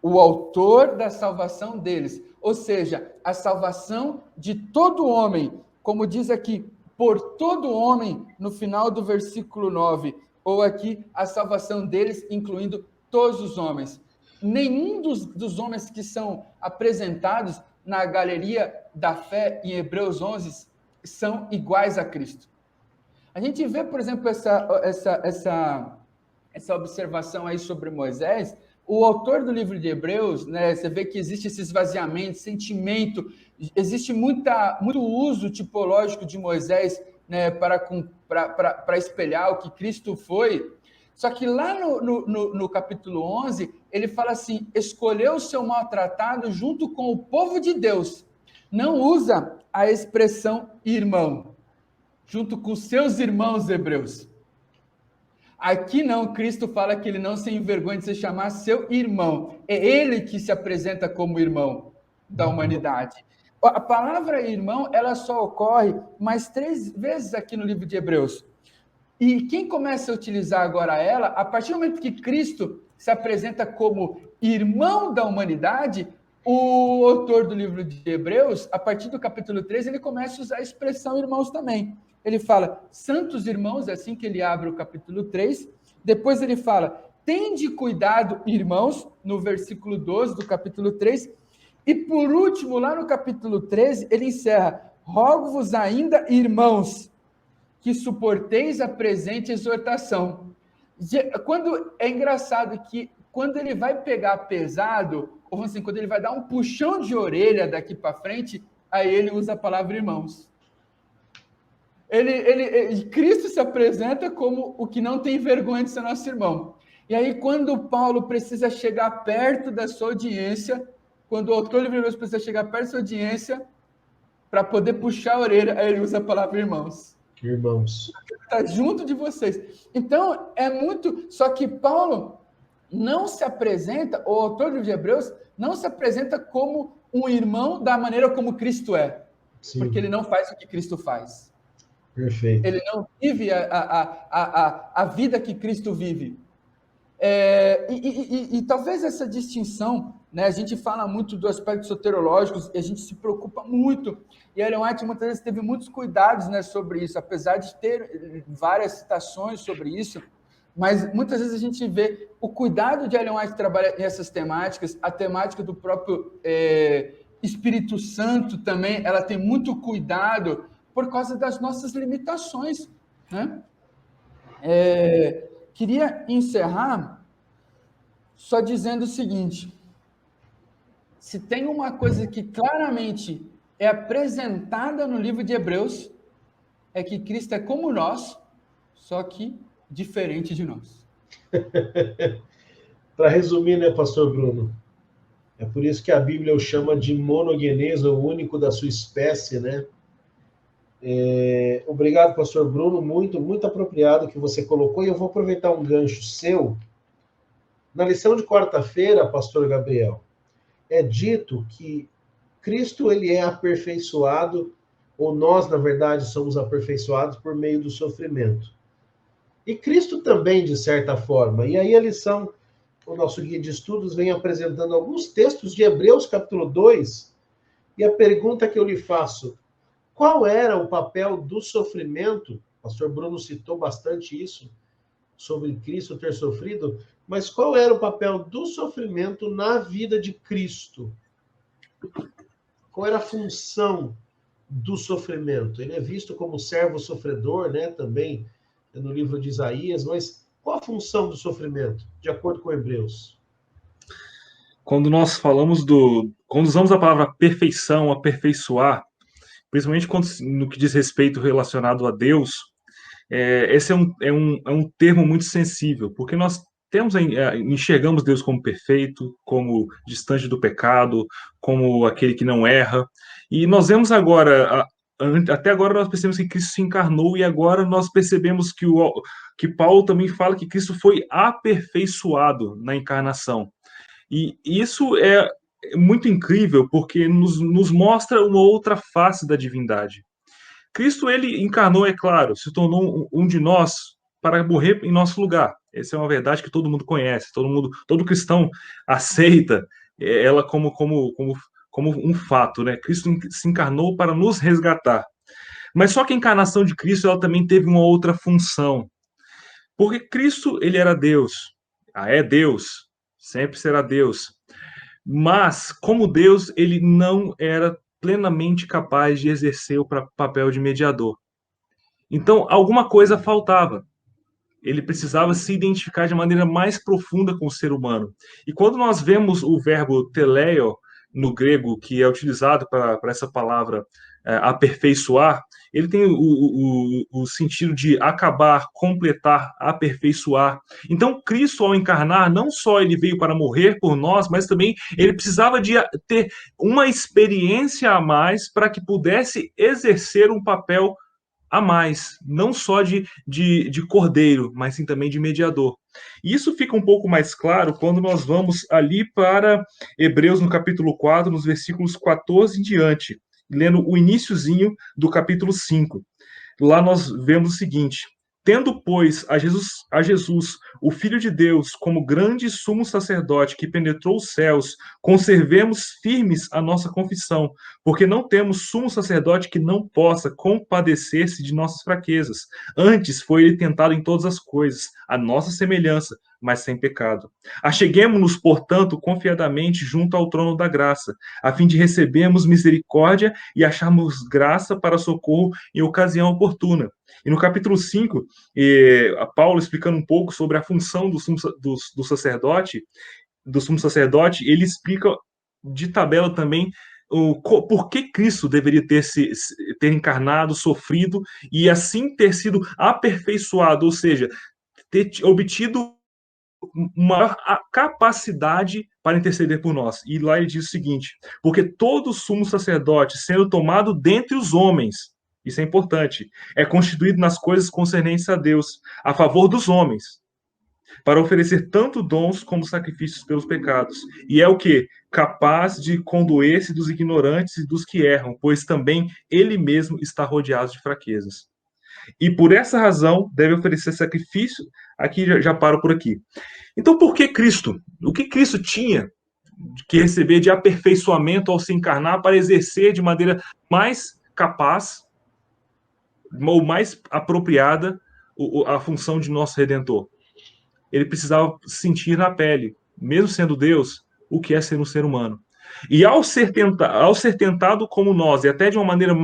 O autor da salvação deles, ou seja, a salvação de todo homem, como diz aqui, por todo homem, no final do versículo 9, ou aqui, a salvação deles, incluindo todos os homens. Nenhum dos homens que são apresentados na galeria da fé em Hebreus 11 são iguais a Cristo. A gente vê, por exemplo, essa observação aí sobre Moisés. O autor do livro de Hebreus, né, você vê que existe esse esvaziamento, sentimento, existe muito uso tipológico de Moisés, né, para espelhar o que Cristo foi. Só que lá no capítulo 11, ele fala assim, escolheu o seu maltratado junto com o povo de Deus. Não usa a expressão irmão, junto com seus irmãos hebreus. Aqui não, Cristo fala que ele não se envergonha de se chamar seu irmão. É ele que se apresenta como irmão da humanidade. A palavra irmão, ela só ocorre mais 3 vezes aqui no livro de Hebreus. E quem começa a utilizar agora ela, a partir do momento que Cristo se apresenta como irmão da humanidade, o autor do livro de Hebreus, a partir do capítulo 3, ele começa a usar a expressão irmãos também. Ele fala, santos irmãos, é assim que ele abre o capítulo 3. Depois ele fala, tende cuidado, irmãos, no versículo 12 do capítulo 3. E por último, lá no capítulo 13, ele encerra, rogo-vos ainda, irmãos, que suporteis a presente exortação. Quando é engraçado que quando ele vai pegar pesado, ou assim, quando ele vai dar um puxão de orelha daqui para frente, aí ele usa a palavra irmãos. Cristo se apresenta como o que não tem vergonha de ser nosso irmão. E aí, quando Paulo precisa chegar perto da sua audiência, quando o autor do livro precisa chegar perto da sua audiência, para poder puxar a orelha, aí ele usa a palavra irmãos. Irmãos. Está junto de vocês. Então, é muito... Só que Paulo, não se apresenta, o autor do livro de Hebreus não se apresenta como um irmão da maneira como Cristo é. Sim. Porque ele não faz o que Cristo faz. Perfeito. Ele não vive a vida que Cristo vive. E talvez essa distinção, né, a gente fala muito do aspecto soterológico e a gente se preocupa muito. E Ellen White muitas vezes teve muitos cuidados, né, sobre isso, apesar de ter várias citações sobre isso. Mas muitas vezes a gente vê o cuidado de Ellen White trabalhar nessas temáticas, a temática do próprio Espírito Santo também, ela tem muito cuidado por causa das nossas limitações, né? Queria encerrar só dizendo o seguinte: se tem uma coisa que claramente é apresentada no livro de Hebreus, é que Cristo é como nós, só que diferente de nós. Para resumir, né, pastor Bruno? É por isso que a Bíblia o chama de monogenês, o único da sua espécie, né? Obrigado, pastor Bruno, muito apropriado que você colocou, e eu vou aproveitar um gancho seu. Na lição de quarta-feira, pastor Gabriel, é dito que Cristo ele é aperfeiçoado, ou nós, na verdade, somos aperfeiçoados por meio do sofrimento. E Cristo também, de certa forma. E aí a lição, o nosso guia de estudos vem apresentando alguns textos de Hebreus capítulo 2, e a pergunta que eu lhe faço: qual era o papel do sofrimento? O pastor Bruno citou bastante isso, sobre Cristo ter sofrido, mas qual era o papel do sofrimento na vida de Cristo? Qual era a função do sofrimento? Ele é visto como servo sofredor, né, também no livro de Isaías, mas qual a função do sofrimento, de acordo com Hebreus? Quando nós falamos quando usamos a palavra perfeição, aperfeiçoar, principalmente no que diz respeito relacionado a Deus, esse é um termo muito sensível, porque nós enxergamos Deus como perfeito, como distante do pecado, como aquele que não erra, e nós vemos agora, até agora nós percebemos que Cristo se encarnou, e agora nós percebemos que Paulo também fala que Cristo foi aperfeiçoado na encarnação. E isso é muito incrível, porque nos mostra uma outra face da divindade. Cristo, ele encarnou, é claro, se tornou um de nós para morrer em nosso lugar. Essa é uma verdade que todo mundo conhece, todo cristão aceita ela como um fato, né? Cristo se encarnou para nos resgatar. Mas só que a encarnação de Cristo, ela também teve uma outra função. Porque Cristo, ele era Deus. É Deus, sempre será Deus. Mas, como Deus, ele não era plenamente capaz de exercer o papel de mediador. Então, alguma coisa faltava. Ele precisava se identificar de maneira mais profunda com o ser humano. E quando nós vemos o verbo teleio, no grego, que é utilizado para essa palavra aperfeiçoar, ele tem o sentido de acabar, completar, aperfeiçoar. Então, Cristo, ao encarnar, não só ele veio para morrer por nós, mas também ele precisava de ter uma experiência a mais para que pudesse exercer um papel a mais, não só de cordeiro, mas sim também de mediador. E isso fica um pouco mais claro quando nós vamos ali para Hebreus, no capítulo 4, nos versículos 14 em diante, lendo o iniciozinho do capítulo 5. Lá nós vemos o seguinte: tendo, pois, a Jesus, o Filho de Deus, como grande sumo sacerdote que penetrou os céus, conservemos firmes a nossa confissão, porque não temos sumo sacerdote que não possa compadecer-se de nossas fraquezas. Antes foi ele tentado em todas as coisas, a nossa semelhança, mas sem pecado. Acheguemo-nos, portanto, confiadamente junto ao trono da graça, a fim de recebermos misericórdia e acharmos graça para socorro em ocasião oportuna. E no capítulo 5, a Paulo explicando um pouco sobre a função do sumo sacerdote, ele explica de tabela também por que Cristo deveria ter encarnado, sofrido, e assim ter sido aperfeiçoado, ou seja, ter obtido maior capacidade para interceder por nós. E lá ele diz o seguinte: porque todo sumo sacerdote, sendo tomado dentre os homens, isso é importante, é constituído nas coisas concernentes a Deus, a favor dos homens. para oferecer tanto dons como sacrifícios pelos pecados. E é o que? Capaz de condoer-se dos ignorantes e dos que erram, pois também ele mesmo está rodeado de fraquezas. E por essa razão deve oferecer sacrifício. Aqui já paro por aqui. Então, por que Cristo? O que Cristo tinha que receber de aperfeiçoamento ao se encarnar para exercer de maneira mais capaz ou mais apropriada a função de nosso Redentor? Ele precisava sentir na pele, mesmo sendo Deus, o que é ser um ser humano. E ao ser tentado como nós, e até de uma maneira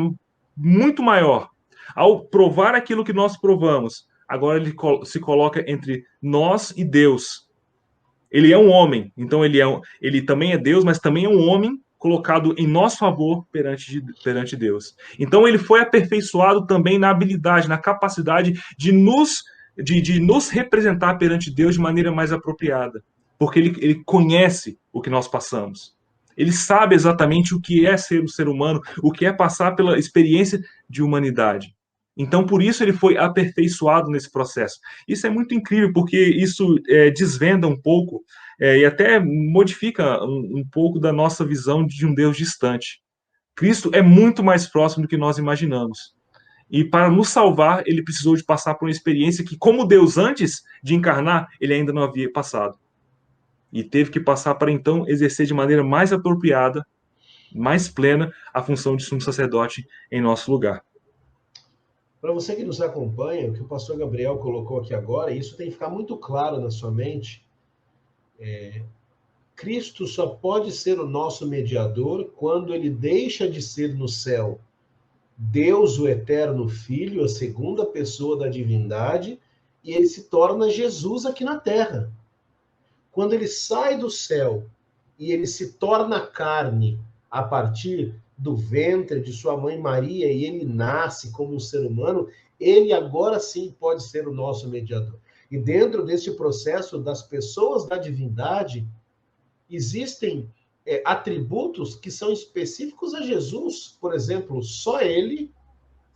muito maior, ao provar aquilo que nós provamos, agora ele se coloca entre nós e Deus. Ele é um homem, então ele também é Deus, mas também é um homem colocado em nosso favor perante Deus. Então ele foi aperfeiçoado também na habilidade, na capacidade de nos representar perante Deus de maneira mais apropriada, porque ele conhece o que nós passamos. Ele sabe exatamente o que é ser um ser humano, o que é passar pela experiência de humanidade. Então, por isso ele foi aperfeiçoado nesse processo. Isso é muito incrível, porque isso desvenda um pouco e até modifica um pouco da nossa visão de um Deus distante. Cristo é muito mais próximo do que nós imaginamos. E para nos salvar, ele precisou de passar por uma experiência que, como Deus antes de encarnar, ele ainda não havia passado. E teve que passar para então exercer de maneira mais apropriada, mais plena, a função de sumo sacerdote em nosso lugar. Para você que nos acompanha, o que o pastor Gabriel colocou aqui agora, isso tem que ficar muito claro na sua mente. Cristo só pode ser o nosso mediador quando ele deixa de ser no céu Deus, o eterno Filho, a segunda pessoa da divindade, e ele se torna Jesus aqui na terra. Quando ele sai do céu e ele se torna carne a partir do ventre de sua mãe Maria e ele nasce como um ser humano, ele agora sim pode ser o nosso mediador. E dentro desse processo das pessoas da divindade, existem atributos que são específicos a Jesus. Por exemplo, só ele,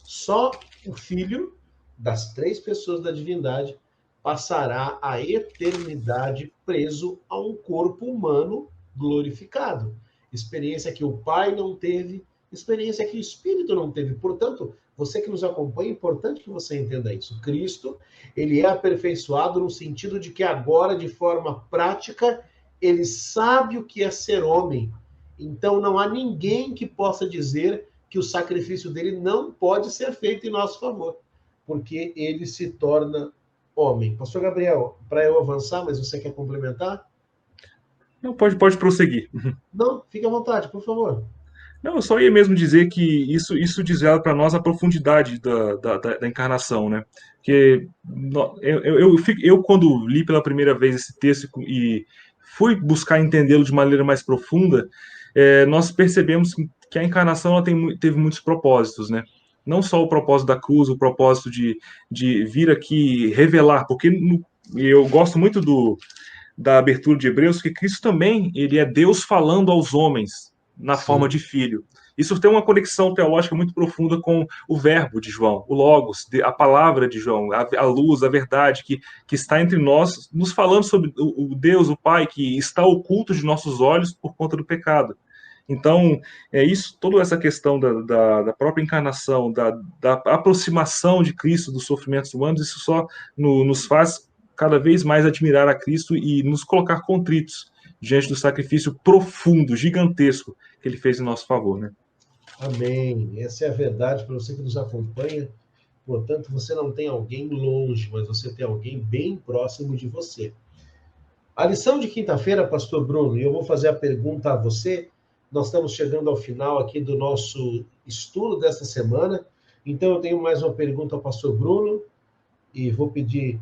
só o Filho das três pessoas da divindade passará a eternidade preso a um corpo humano glorificado. Experiência que o Pai não teve, experiência que o Espírito não teve. Portanto, você que nos acompanha, é importante que você entenda isso. Cristo, ele é aperfeiçoado no sentido de que agora, de forma prática, ele sabe o que é ser homem. Então, não há ninguém que possa dizer que o sacrifício dele não pode ser feito em nosso favor, porque ele se torna homem. Pastor Gabriel, para eu avançar, mas você quer complementar? Não, pode prosseguir. Não, fique à vontade, por favor. Não, eu só ia mesmo dizer que isso desvela para nós a profundidade da encarnação, né? Porque eu, quando li pela primeira vez esse texto e fui buscar entendê-lo de maneira mais profunda, nós percebemos que a encarnação ela teve muitos propósitos, né? Não só o propósito da cruz, o propósito de vir aqui revelar, porque eu gosto muito da abertura de Hebreus, que Cristo também ele é Deus falando aos homens na Sim. forma de filho. Isso tem uma conexão teológica muito profunda com o verbo de João, o Logos, a palavra de João, a luz, a verdade que está entre nós, nos falando sobre o Deus, o Pai, que está oculto de nossos olhos por conta do pecado. Então, toda essa questão da própria encarnação, da aproximação de Cristo dos sofrimentos humanos, isso só nos faz cada vez mais admirar a Cristo e nos colocar contritos diante do sacrifício profundo, gigantesco que ele fez em nosso favor, né? Amém. Essa é a verdade para você que nos acompanha. Portanto, você não tem alguém longe, mas você tem alguém bem próximo de você. A lição de quinta-feira, pastor Bruno, e eu vou fazer a pergunta a você. Nós estamos chegando ao final aqui do nosso estudo dessa semana. Então, eu tenho mais uma pergunta ao pastor Bruno e vou pedir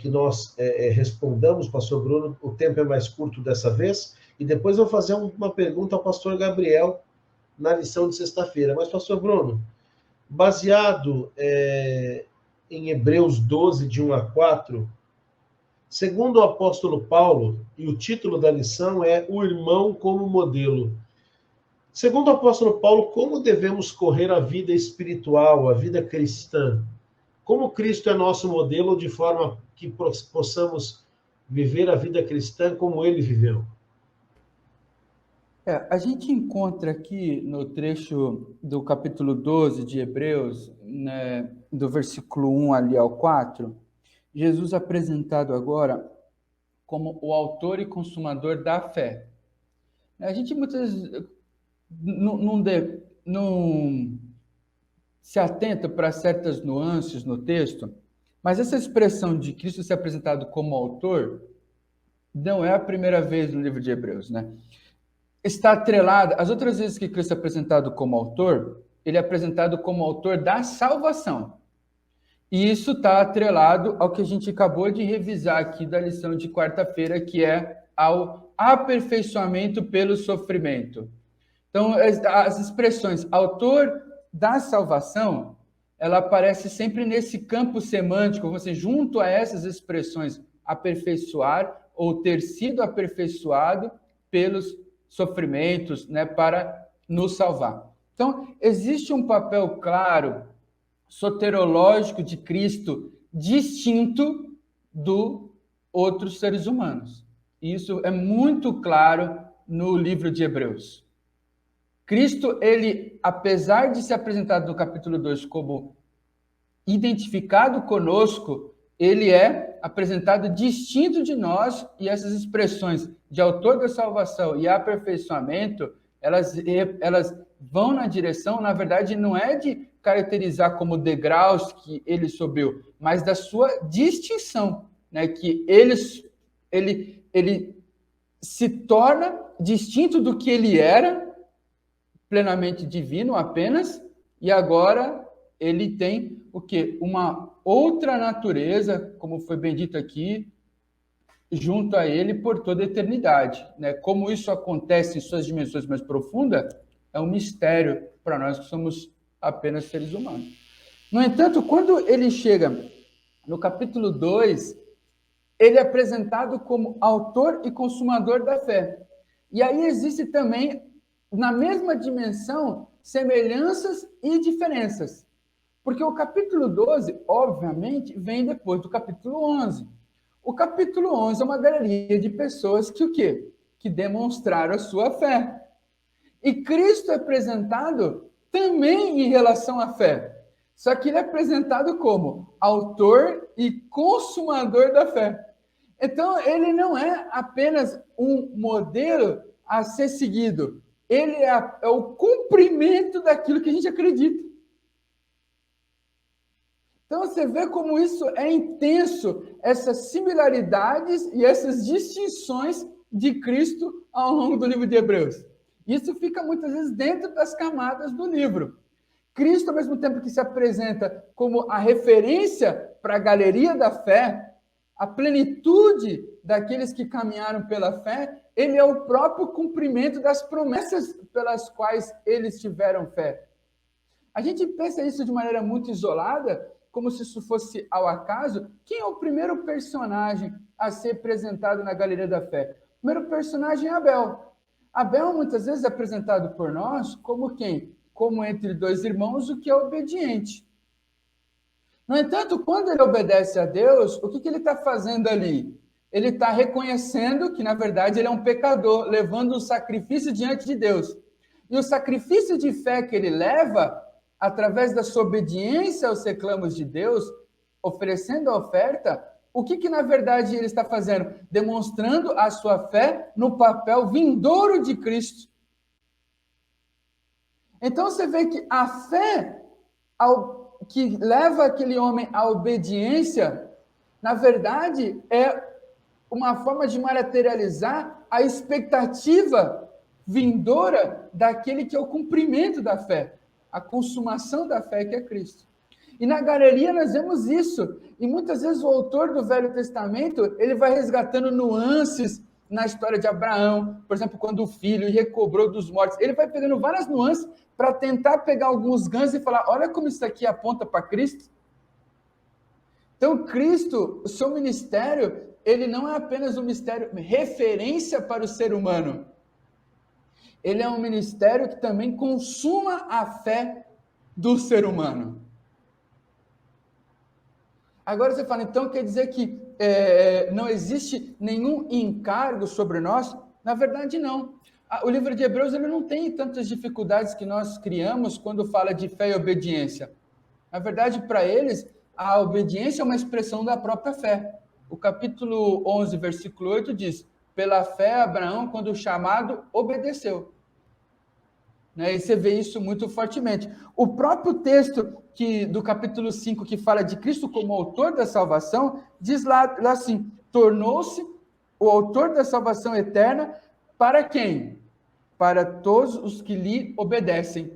que nós respondamos, pastor Bruno. O tempo é mais curto dessa vez. E depois eu vou fazer uma pergunta ao pastor Gabriel na lição de sexta-feira. Mas, pastor Bruno, baseado em Hebreus 12, de 1 a 4, segundo o apóstolo Paulo, e o título da lição é O Irmão como Modelo. Segundo o apóstolo Paulo, como devemos correr a vida espiritual, a vida cristã? Como Cristo é nosso modelo, de forma que possamos viver a vida cristã como ele viveu? A gente encontra aqui no trecho do capítulo 12 de Hebreus, né, do versículo 1 ali ao 4, Jesus apresentado agora como o autor e consumador da fé. A gente muitas vezes não se atenta para certas nuances no texto, mas essa expressão de Cristo ser apresentado como autor não é a primeira vez no livro de Hebreus, né? Está atrelada, as outras vezes que Cristo é apresentado como autor, ele é apresentado como autor da salvação. E isso está atrelado ao que a gente acabou de revisar aqui da lição de quarta-feira, que é ao aperfeiçoamento pelo sofrimento. Então, as expressões autor da salvação, ela aparece sempre nesse campo semântico, você junto a essas expressões aperfeiçoar ou ter sido aperfeiçoado pelos sofrimentos, né, para nos salvar. Então, existe um papel claro, soterológico de Cristo, distinto do outros seres humanos. Isso é muito claro no livro de Hebreus. Cristo, ele, apesar de se apresentar no capítulo 2 como identificado conosco, ele é apresentado distinto de nós, e essas expressões de autor da salvação e aperfeiçoamento, elas vão na direção, na verdade, não é de caracterizar como degraus que ele subiu, mas da sua distinção, né? Que ele se torna distinto do que ele era, plenamente divino apenas, e agora ele tem o quê? Uma outra natureza, como foi bem dito aqui, junto a ele por toda a eternidade, né? Como isso acontece em suas dimensões mais profundas, é um mistério para nós que somos apenas seres humanos. No entanto, quando ele chega no capítulo 2, ele é apresentado como autor e consumador da fé. E aí existe também, na mesma dimensão, semelhanças e diferenças. Porque o capítulo 12, obviamente, vem depois do capítulo 11. O capítulo 11 é uma galeria de pessoas que o quê? Que demonstraram a sua fé. E Cristo é apresentado também em relação à fé. Só que ele é apresentado como autor e consumador da fé. Então, ele não é apenas um modelo a ser seguido. Ele é o cumprimento daquilo que a gente acredita. Então, você vê como isso é intenso, essas similaridades e essas distinções de Cristo ao longo do livro de Hebreus. Isso fica muitas vezes dentro das camadas do livro. Cristo, ao mesmo tempo que se apresenta como a referência para a galeria da fé, a plenitude daqueles que caminharam pela fé, ele é o próprio cumprimento das promessas pelas quais eles tiveram fé. A gente pensa isso de maneira muito isolada, como se isso fosse ao acaso. Quem é o primeiro personagem a ser apresentado na galeria da fé? O primeiro personagem é Abel. Abel, muitas vezes, é apresentado por nós como quem? Como entre dois irmãos, o que é obediente. No entanto, quando ele obedece a Deus, o que ele está fazendo ali? Ele está reconhecendo que, na verdade, ele é um pecador, levando um sacrifício diante de Deus. E o sacrifício de fé que ele leva, através da sua obediência aos reclamos de Deus, oferecendo a oferta, o que na verdade ele está fazendo? Demonstrando a sua fé no papel vindouro de Cristo. Então você vê que a fé que leva aquele homem à obediência, na verdade, é uma forma de materializar a expectativa vindoura daquele que é o cumprimento da fé, a consumação da fé que é Cristo. E na galeria nós vemos isso. E muitas vezes o autor do Velho Testamento, ele vai resgatando nuances na história de Abraão, por exemplo, quando o filho recobrou dos mortos. Ele vai pegando várias nuances para tentar pegar alguns ganchos e falar, olha como isso aqui aponta para Cristo. Então, Cristo, o seu ministério, ele não é apenas um ministério referência para o ser humano. Ele é um ministério que também consuma a fé do ser humano. Agora você fala, então quer dizer que não existe nenhum encargo sobre nós? Na verdade, não. O livro de Hebreus ele não tem tantas dificuldades que nós criamos quando fala de fé e obediência. Na verdade, para eles, a obediência é uma expressão da própria fé. O capítulo 11, versículo 8 diz, pela fé, Abraão, quando chamado, obedeceu. Né? E você vê isso muito fortemente. O próprio texto do capítulo 5, que fala de Cristo como autor da salvação, diz lá assim, tornou-se o autor da salvação eterna para quem? Para todos os que lhe obedecem.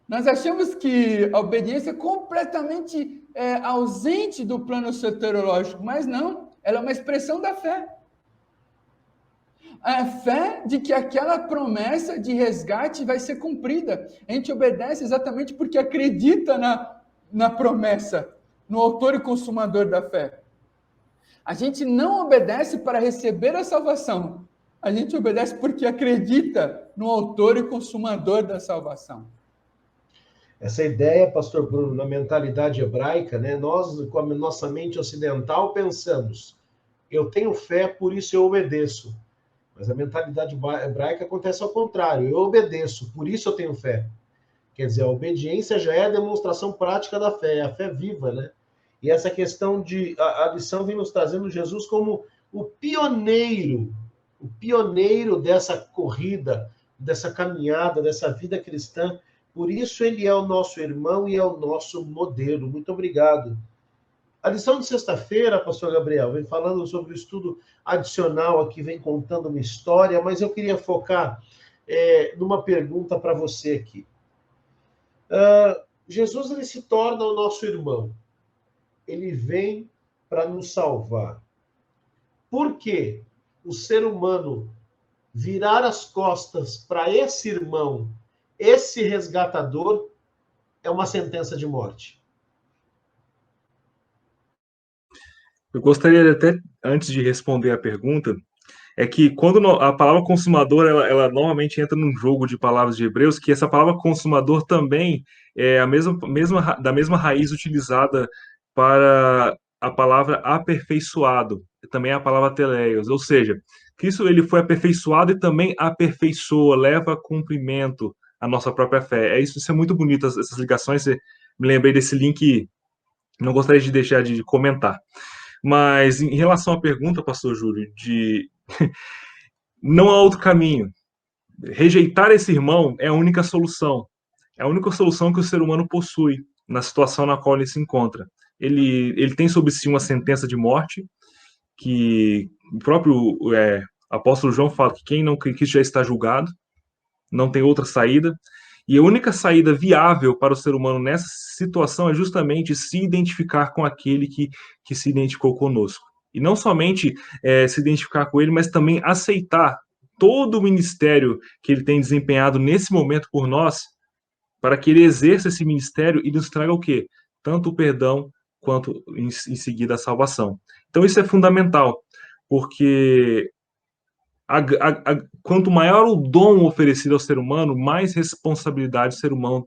Nós achamos que a obediência é completamente ausente do plano soteriológico, mas não, ela é uma expressão da fé. A fé de que aquela promessa de resgate vai ser cumprida. A gente obedece exatamente porque acredita na promessa, no autor e consumador da fé. A gente não obedece para receber a salvação. A gente obedece porque acredita no autor e consumador da salvação. Essa ideia, pastor Bruno, na mentalidade hebraica, né? Nós, com a nossa mente ocidental, pensamos, eu tenho fé, por isso eu obedeço. Mas a mentalidade hebraica acontece ao contrário, eu obedeço, por isso eu tenho fé. Quer dizer, a obediência já é a demonstração prática da fé, é a fé viva, né? E essa questão a lição vem nos trazendo Jesus como o pioneiro dessa corrida, dessa caminhada, dessa vida cristã. Por isso ele é o nosso irmão e é o nosso modelo. Muito obrigado. A lição de sexta-feira, pastor Gabriel, vem falando sobre o estudo adicional aqui, vem contando uma história, mas eu queria focar numa pergunta para você aqui. Jesus ele se torna o nosso irmão. Ele vem para nos salvar. Por que o ser humano virar as costas para esse irmão, esse resgatador, é uma sentença de morte? Eu gostaria de até, antes de responder a pergunta, é que quando a palavra consumador, ela normalmente entra num jogo de palavras de Hebreus, que essa palavra consumador também é da mesma raiz utilizada para a palavra aperfeiçoado, também é a palavra teleios, ou seja, Cristo ele foi aperfeiçoado e também aperfeiçoa, leva a cumprimento a nossa própria fé. Isso é muito bonito, essas ligações, me lembrei desse link, não gostaria de deixar de comentar. Mas em relação à pergunta, pastor Júlio, de não há outro caminho. Rejeitar esse irmão é a única solução. É a única solução que o ser humano possui na situação na qual ele se encontra. Ele tem sobre si uma sentença de morte, que o próprio apóstolo João fala que quem não crê que já está julgado, não tem outra saída. E a única saída viável para o ser humano nessa situação é justamente se identificar com aquele que se identificou conosco. E não somente se identificar com ele, mas também aceitar todo o ministério que ele tem desempenhado nesse momento por nós, para que ele exerça esse ministério e nos traga o quê? Tanto o perdão, quanto em seguida a salvação. Então isso é fundamental, porque quanto maior o dom oferecido ao ser humano, mais responsabilidade o ser humano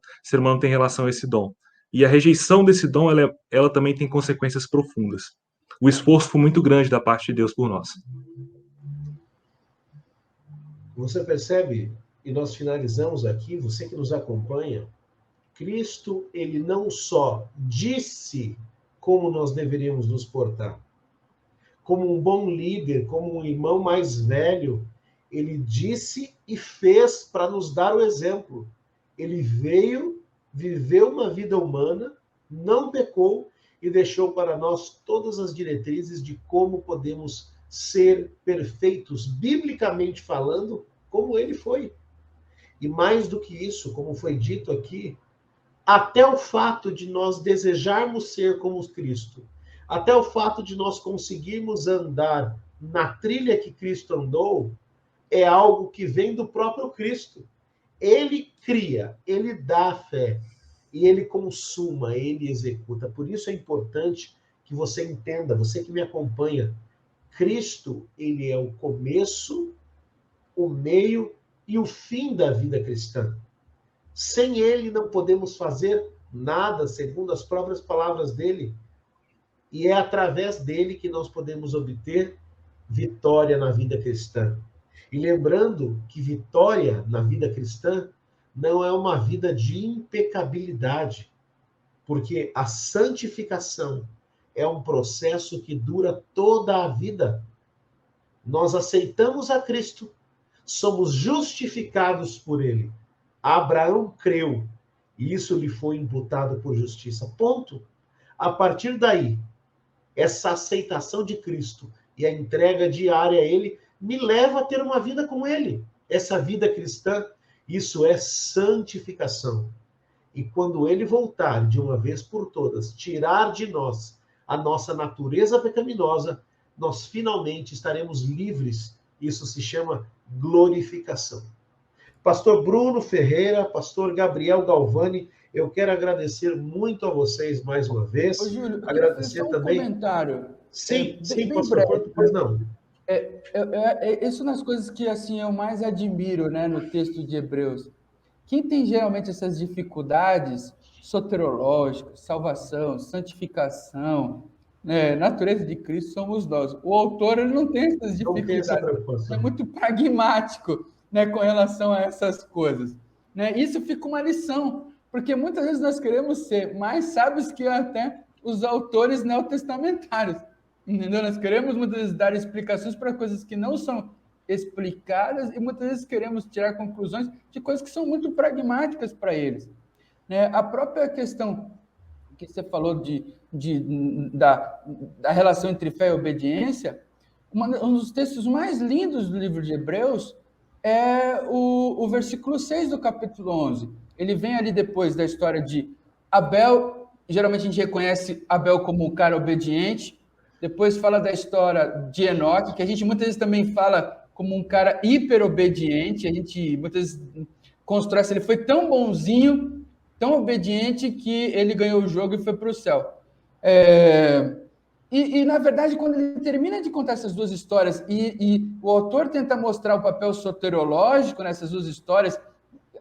tem em relação a esse dom. E a rejeição desse dom, ela também tem consequências profundas. O esforço foi muito grande da parte de Deus por nós. Você percebe, e nós finalizamos aqui, você que nos acompanha, Cristo, ele não só disse como nós deveríamos nos portar, como um bom líder, como um irmão mais velho, ele disse e fez para nos dar o exemplo. Ele veio, viveu uma vida humana, não pecou e deixou para nós todas as diretrizes de como podemos ser perfeitos, biblicamente falando, como ele foi. E mais do que isso, como foi dito aqui, até o fato de nós desejarmos ser como Cristo, até o fato de nós conseguirmos andar na trilha que Cristo andou, é algo que vem do próprio Cristo. Ele cria, ele dá a fé, e ele consuma, ele executa. Por isso é importante que você entenda, você que me acompanha, Cristo, ele é o começo, o meio e o fim da vida cristã. Sem ele não podemos fazer nada, segundo as próprias palavras dele. E é através dele que nós podemos obter vitória na vida cristã. E lembrando que vitória na vida cristã não é uma vida de impecabilidade, porque a santificação é um processo que dura toda a vida. Nós aceitamos a Cristo, somos justificados por ele. Abraão creu, e isso lhe foi imputado por justiça. Ponto. A partir daí, essa aceitação de Cristo e a entrega diária a ele me leva a ter uma vida com ele. Essa vida cristã, isso é santificação. E quando ele voltar de uma vez por todas, tirar de nós a nossa natureza pecaminosa, nós finalmente estaremos livres. Isso se chama glorificação. Pastor Bruno Ferreira, pastor Gabriel Galvani, eu quero agradecer muito a vocês mais uma vez. Ô, Júlio, agradecer um também. Comentário. Sim, Bem pastor, breve. pois não. Isso nas coisas que assim eu mais admiro, né, no texto de Hebreus. Quem tem geralmente essas dificuldades soterológicas, salvação, santificação, né, natureza de Cristo, somos nós. O autor ele não tem essas dificuldades. É muito pragmático, né, com relação a essas coisas. Né? Isso fica uma lição, porque muitas vezes nós queremos ser mais sábios que até os autores neotestamentários. Entendeu? Nós queremos muitas vezes dar explicações para coisas que não são explicadas e muitas vezes queremos tirar conclusões de coisas que são muito pragmáticas para eles. Né? A própria questão que você falou da relação entre fé e obediência, um dos textos mais lindos do livro de Hebreus é o versículo 6 do capítulo 11. Ele vem ali depois da história de Abel, geralmente a gente reconhece Abel como um cara obediente, depois fala da história de Enoque, que a gente muitas vezes também fala como um cara hiper obediente, a gente muitas vezes constrói, ele foi tão bonzinho, tão obediente, que ele ganhou o jogo e foi para o céu. Na verdade, quando ele termina de contar essas duas histórias e o autor tenta mostrar o papel soterológico nessas duas histórias,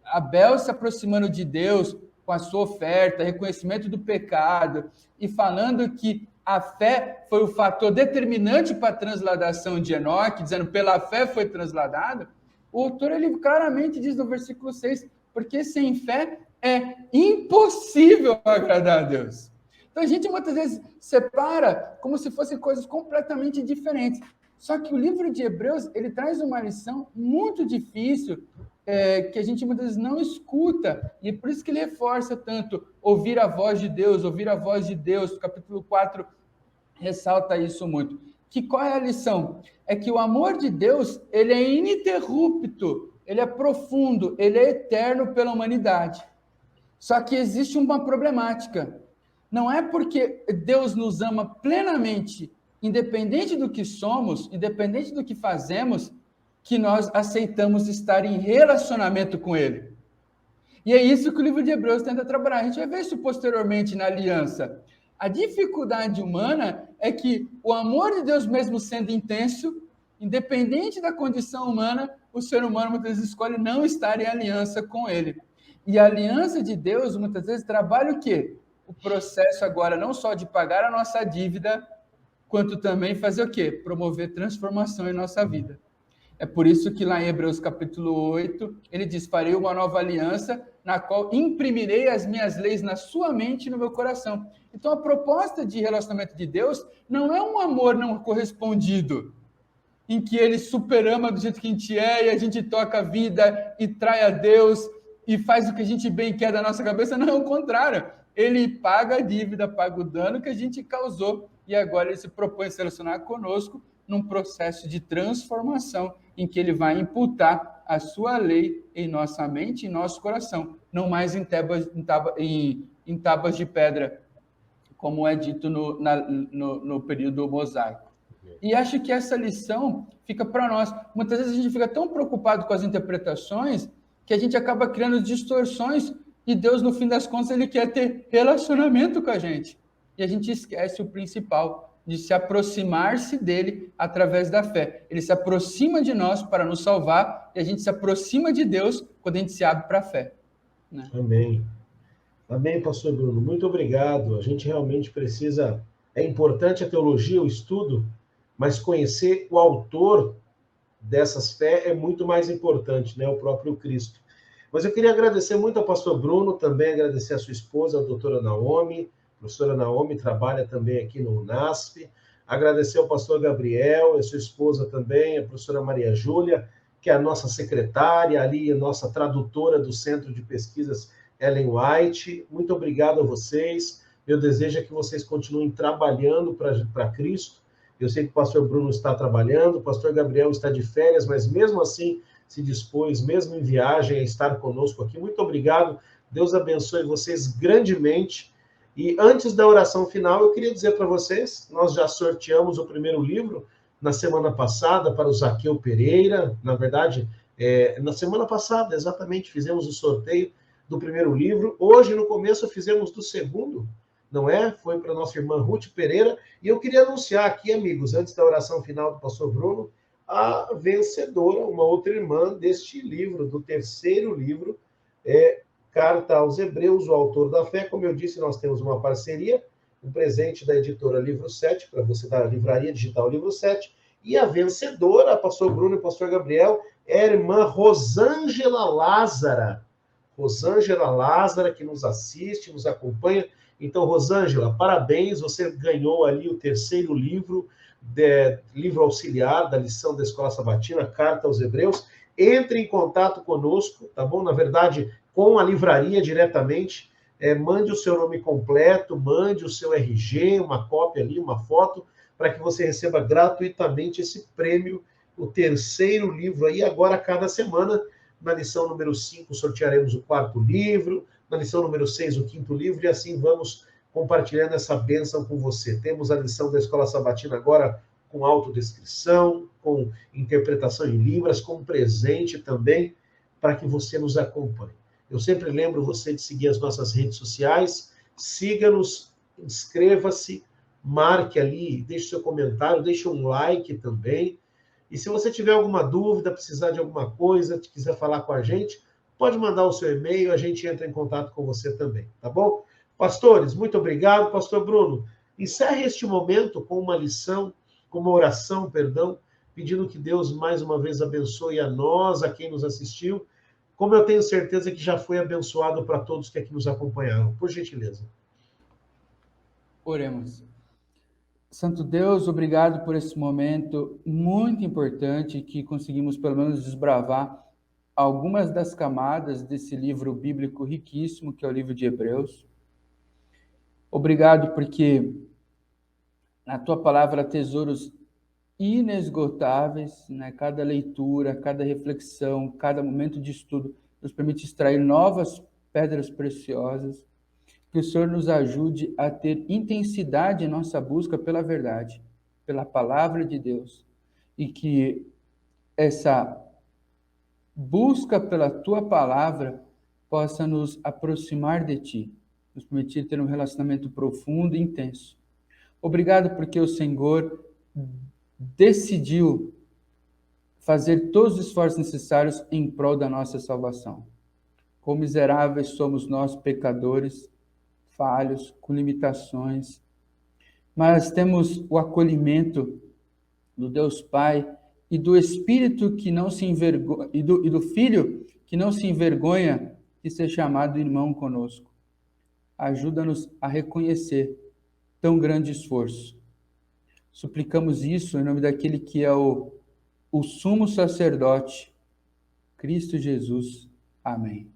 Abel se aproximando de Deus com a sua oferta, reconhecimento do pecado, e falando que a fé foi o fator determinante para a transladação de Enoque, dizendo pela fé foi transladado, o autor ele claramente diz no versículo 6, porque sem fé é impossível agradar a Deus. Então a gente muitas vezes separa como se fossem coisas completamente diferentes. Só que o livro de Hebreus, ele traz uma lição muito difícil, que a gente muitas vezes não escuta, e por isso que ele reforça tanto ouvir a voz de Deus, ouvir a voz de Deus. O capítulo 4 ressalta isso muito. Que qual é a lição? É que o amor de Deus, ele é ininterrupto, ele é profundo, ele é eterno pela humanidade. Só que existe uma problemática. Não é porque Deus nos ama plenamente, independente do que somos, independente do que fazemos, que nós aceitamos estar em relacionamento com Ele. E é isso que o livro de Hebreus tenta trabalhar. A gente vai ver isso posteriormente na aliança. A dificuldade humana é que o amor de Deus, mesmo sendo intenso, independente da condição humana, o ser humano muitas vezes escolhe não estar em aliança com Ele. E a aliança de Deus, muitas vezes, trabalha o quê? O processo agora não só de pagar a nossa dívida, quanto também fazer o quê? Promover transformação em nossa vida. É por isso que lá em Hebreus capítulo 8, ele diz, farei uma nova aliança, na qual imprimirei as minhas leis na sua mente e no meu coração. Então, a proposta de relacionamento de Deus não é um amor não correspondido, em que ele superama do jeito que a gente é, e a gente toca a vida e trai a Deus, e faz o que a gente bem quer da nossa cabeça. Não, é o contrário. Ele paga a dívida, paga o dano que a gente causou, e agora ele se propõe a se relacionar conosco num processo de transformação, em que ele vai imputar a sua lei em nossa mente e em nosso coração, não mais em tábuas de pedra, como é dito no período mosaico. E acho que essa lição fica para nós. Muitas vezes a gente fica tão preocupado com as interpretações que a gente acaba criando distorções, e Deus, no fim das contas, ele quer ter relacionamento com a gente. E a gente esquece o principal, de se aproximar-se dele através da fé. Ele se aproxima de nós para nos salvar, e a gente se aproxima de Deus quando a gente se abre para a fé. Né? Amém. Amém, pastor Bruno. Muito obrigado. A gente realmente precisa É importante a teologia, o estudo, mas conhecer o autor dessas fé é muito mais importante, né? O próprio Cristo. Mas eu queria agradecer muito ao pastor Bruno, também agradecer a sua esposa, a doutora Naomi. A professora Naomi trabalha também aqui no UNASP. Agradecer ao pastor Gabriel, a sua esposa também, a professora Maria Júlia, que é a nossa secretária ali, a nossa tradutora do Centro de Pesquisas Ellen White. Muito obrigado a vocês. Meu desejo é que vocês continuem trabalhando para Cristo. Eu sei que o pastor Bruno está trabalhando, o pastor Gabriel está de férias, mas mesmo assim se dispôs, mesmo em viagem, a estar conosco aqui. Muito obrigado. Deus abençoe vocês grandemente. E antes da oração final, eu queria dizer para vocês, nós já sorteamos o primeiro livro na semana passada para o Zaqueu Pereira. Na verdade, na semana passada, exatamente, fizemos o sorteio do primeiro livro. Hoje, no começo, fizemos do segundo, não é? Foi para a nossa irmã Ruth Pereira. E eu queria anunciar aqui, amigos, antes da oração final do pastor Bruno, a vencedora, uma outra irmã deste livro, do terceiro livro, Carta aos Hebreus, o autor da fé. Como eu disse, nós temos uma parceria, um presente da editora Livro 7, para você da livraria digital Livro 7, e a vencedora, pastor Bruno e pastor Gabriel, é a irmã Rosângela Lázara. Rosângela Lázara, que nos assiste, nos acompanha. Então, Rosângela, parabéns, você ganhou ali o terceiro livro, livro auxiliar da lição da Escola Sabatina, Carta aos Hebreus. Entre em contato conosco, tá bom? Na verdade, com a livraria diretamente, mande o seu nome completo, mande o seu RG, uma cópia ali, uma foto, para que você receba gratuitamente esse prêmio, o terceiro livro aí. Agora, cada semana, na lição número 5, sortearemos o quarto livro, na lição número 6, o quinto livro, e assim vamos compartilhando essa bênção com você. Temos a lição da Escola Sabatina agora com autodescrição, com interpretação em Libras, com presente também, para que você nos acompanhe. Eu sempre lembro você de seguir as nossas redes sociais, siga-nos, inscreva-se, marque ali, deixe seu comentário, deixe um like também. E se você tiver alguma dúvida, precisar de alguma coisa, quiser falar com a gente, pode mandar o seu e-mail, a gente entra em contato com você também, tá bom? Pastores, muito obrigado. Pastor Bruno, encerre este momento com uma lição, com uma oração, perdão, pedindo que Deus mais uma vez abençoe a nós, a quem nos assistiu, como eu tenho certeza que já foi abençoado para todos que aqui nos acompanharam. Por gentileza. Oremos. Santo Deus, obrigado por esse momento muito importante que conseguimos pelo menos desbravar algumas das camadas desse livro bíblico riquíssimo que é o livro de Hebreus. Obrigado porque na tua palavra há tesouros inesgotáveis, né? Cada leitura, cada reflexão, cada momento de estudo nos permite extrair novas pedras preciosas. Que o Senhor nos ajude a ter intensidade em nossa busca pela verdade, pela palavra de Deus, e que essa busca pela tua palavra possa nos aproximar de ti, nos permitir ter um relacionamento profundo e intenso. Obrigado porque o Senhor decidiu fazer todos os esforços necessários em prol da nossa salvação. Quão miseráveis somos nós, pecadores, falhos, com limitações, mas temos o acolhimento do Deus Pai e do Espírito que não se envergonha, e do Filho que não se envergonha de ser chamado irmão conosco. Ajuda-nos a reconhecer tão grande esforço. Suplicamos isso em nome daquele que é o sumo sacerdote, Cristo Jesus. Amém.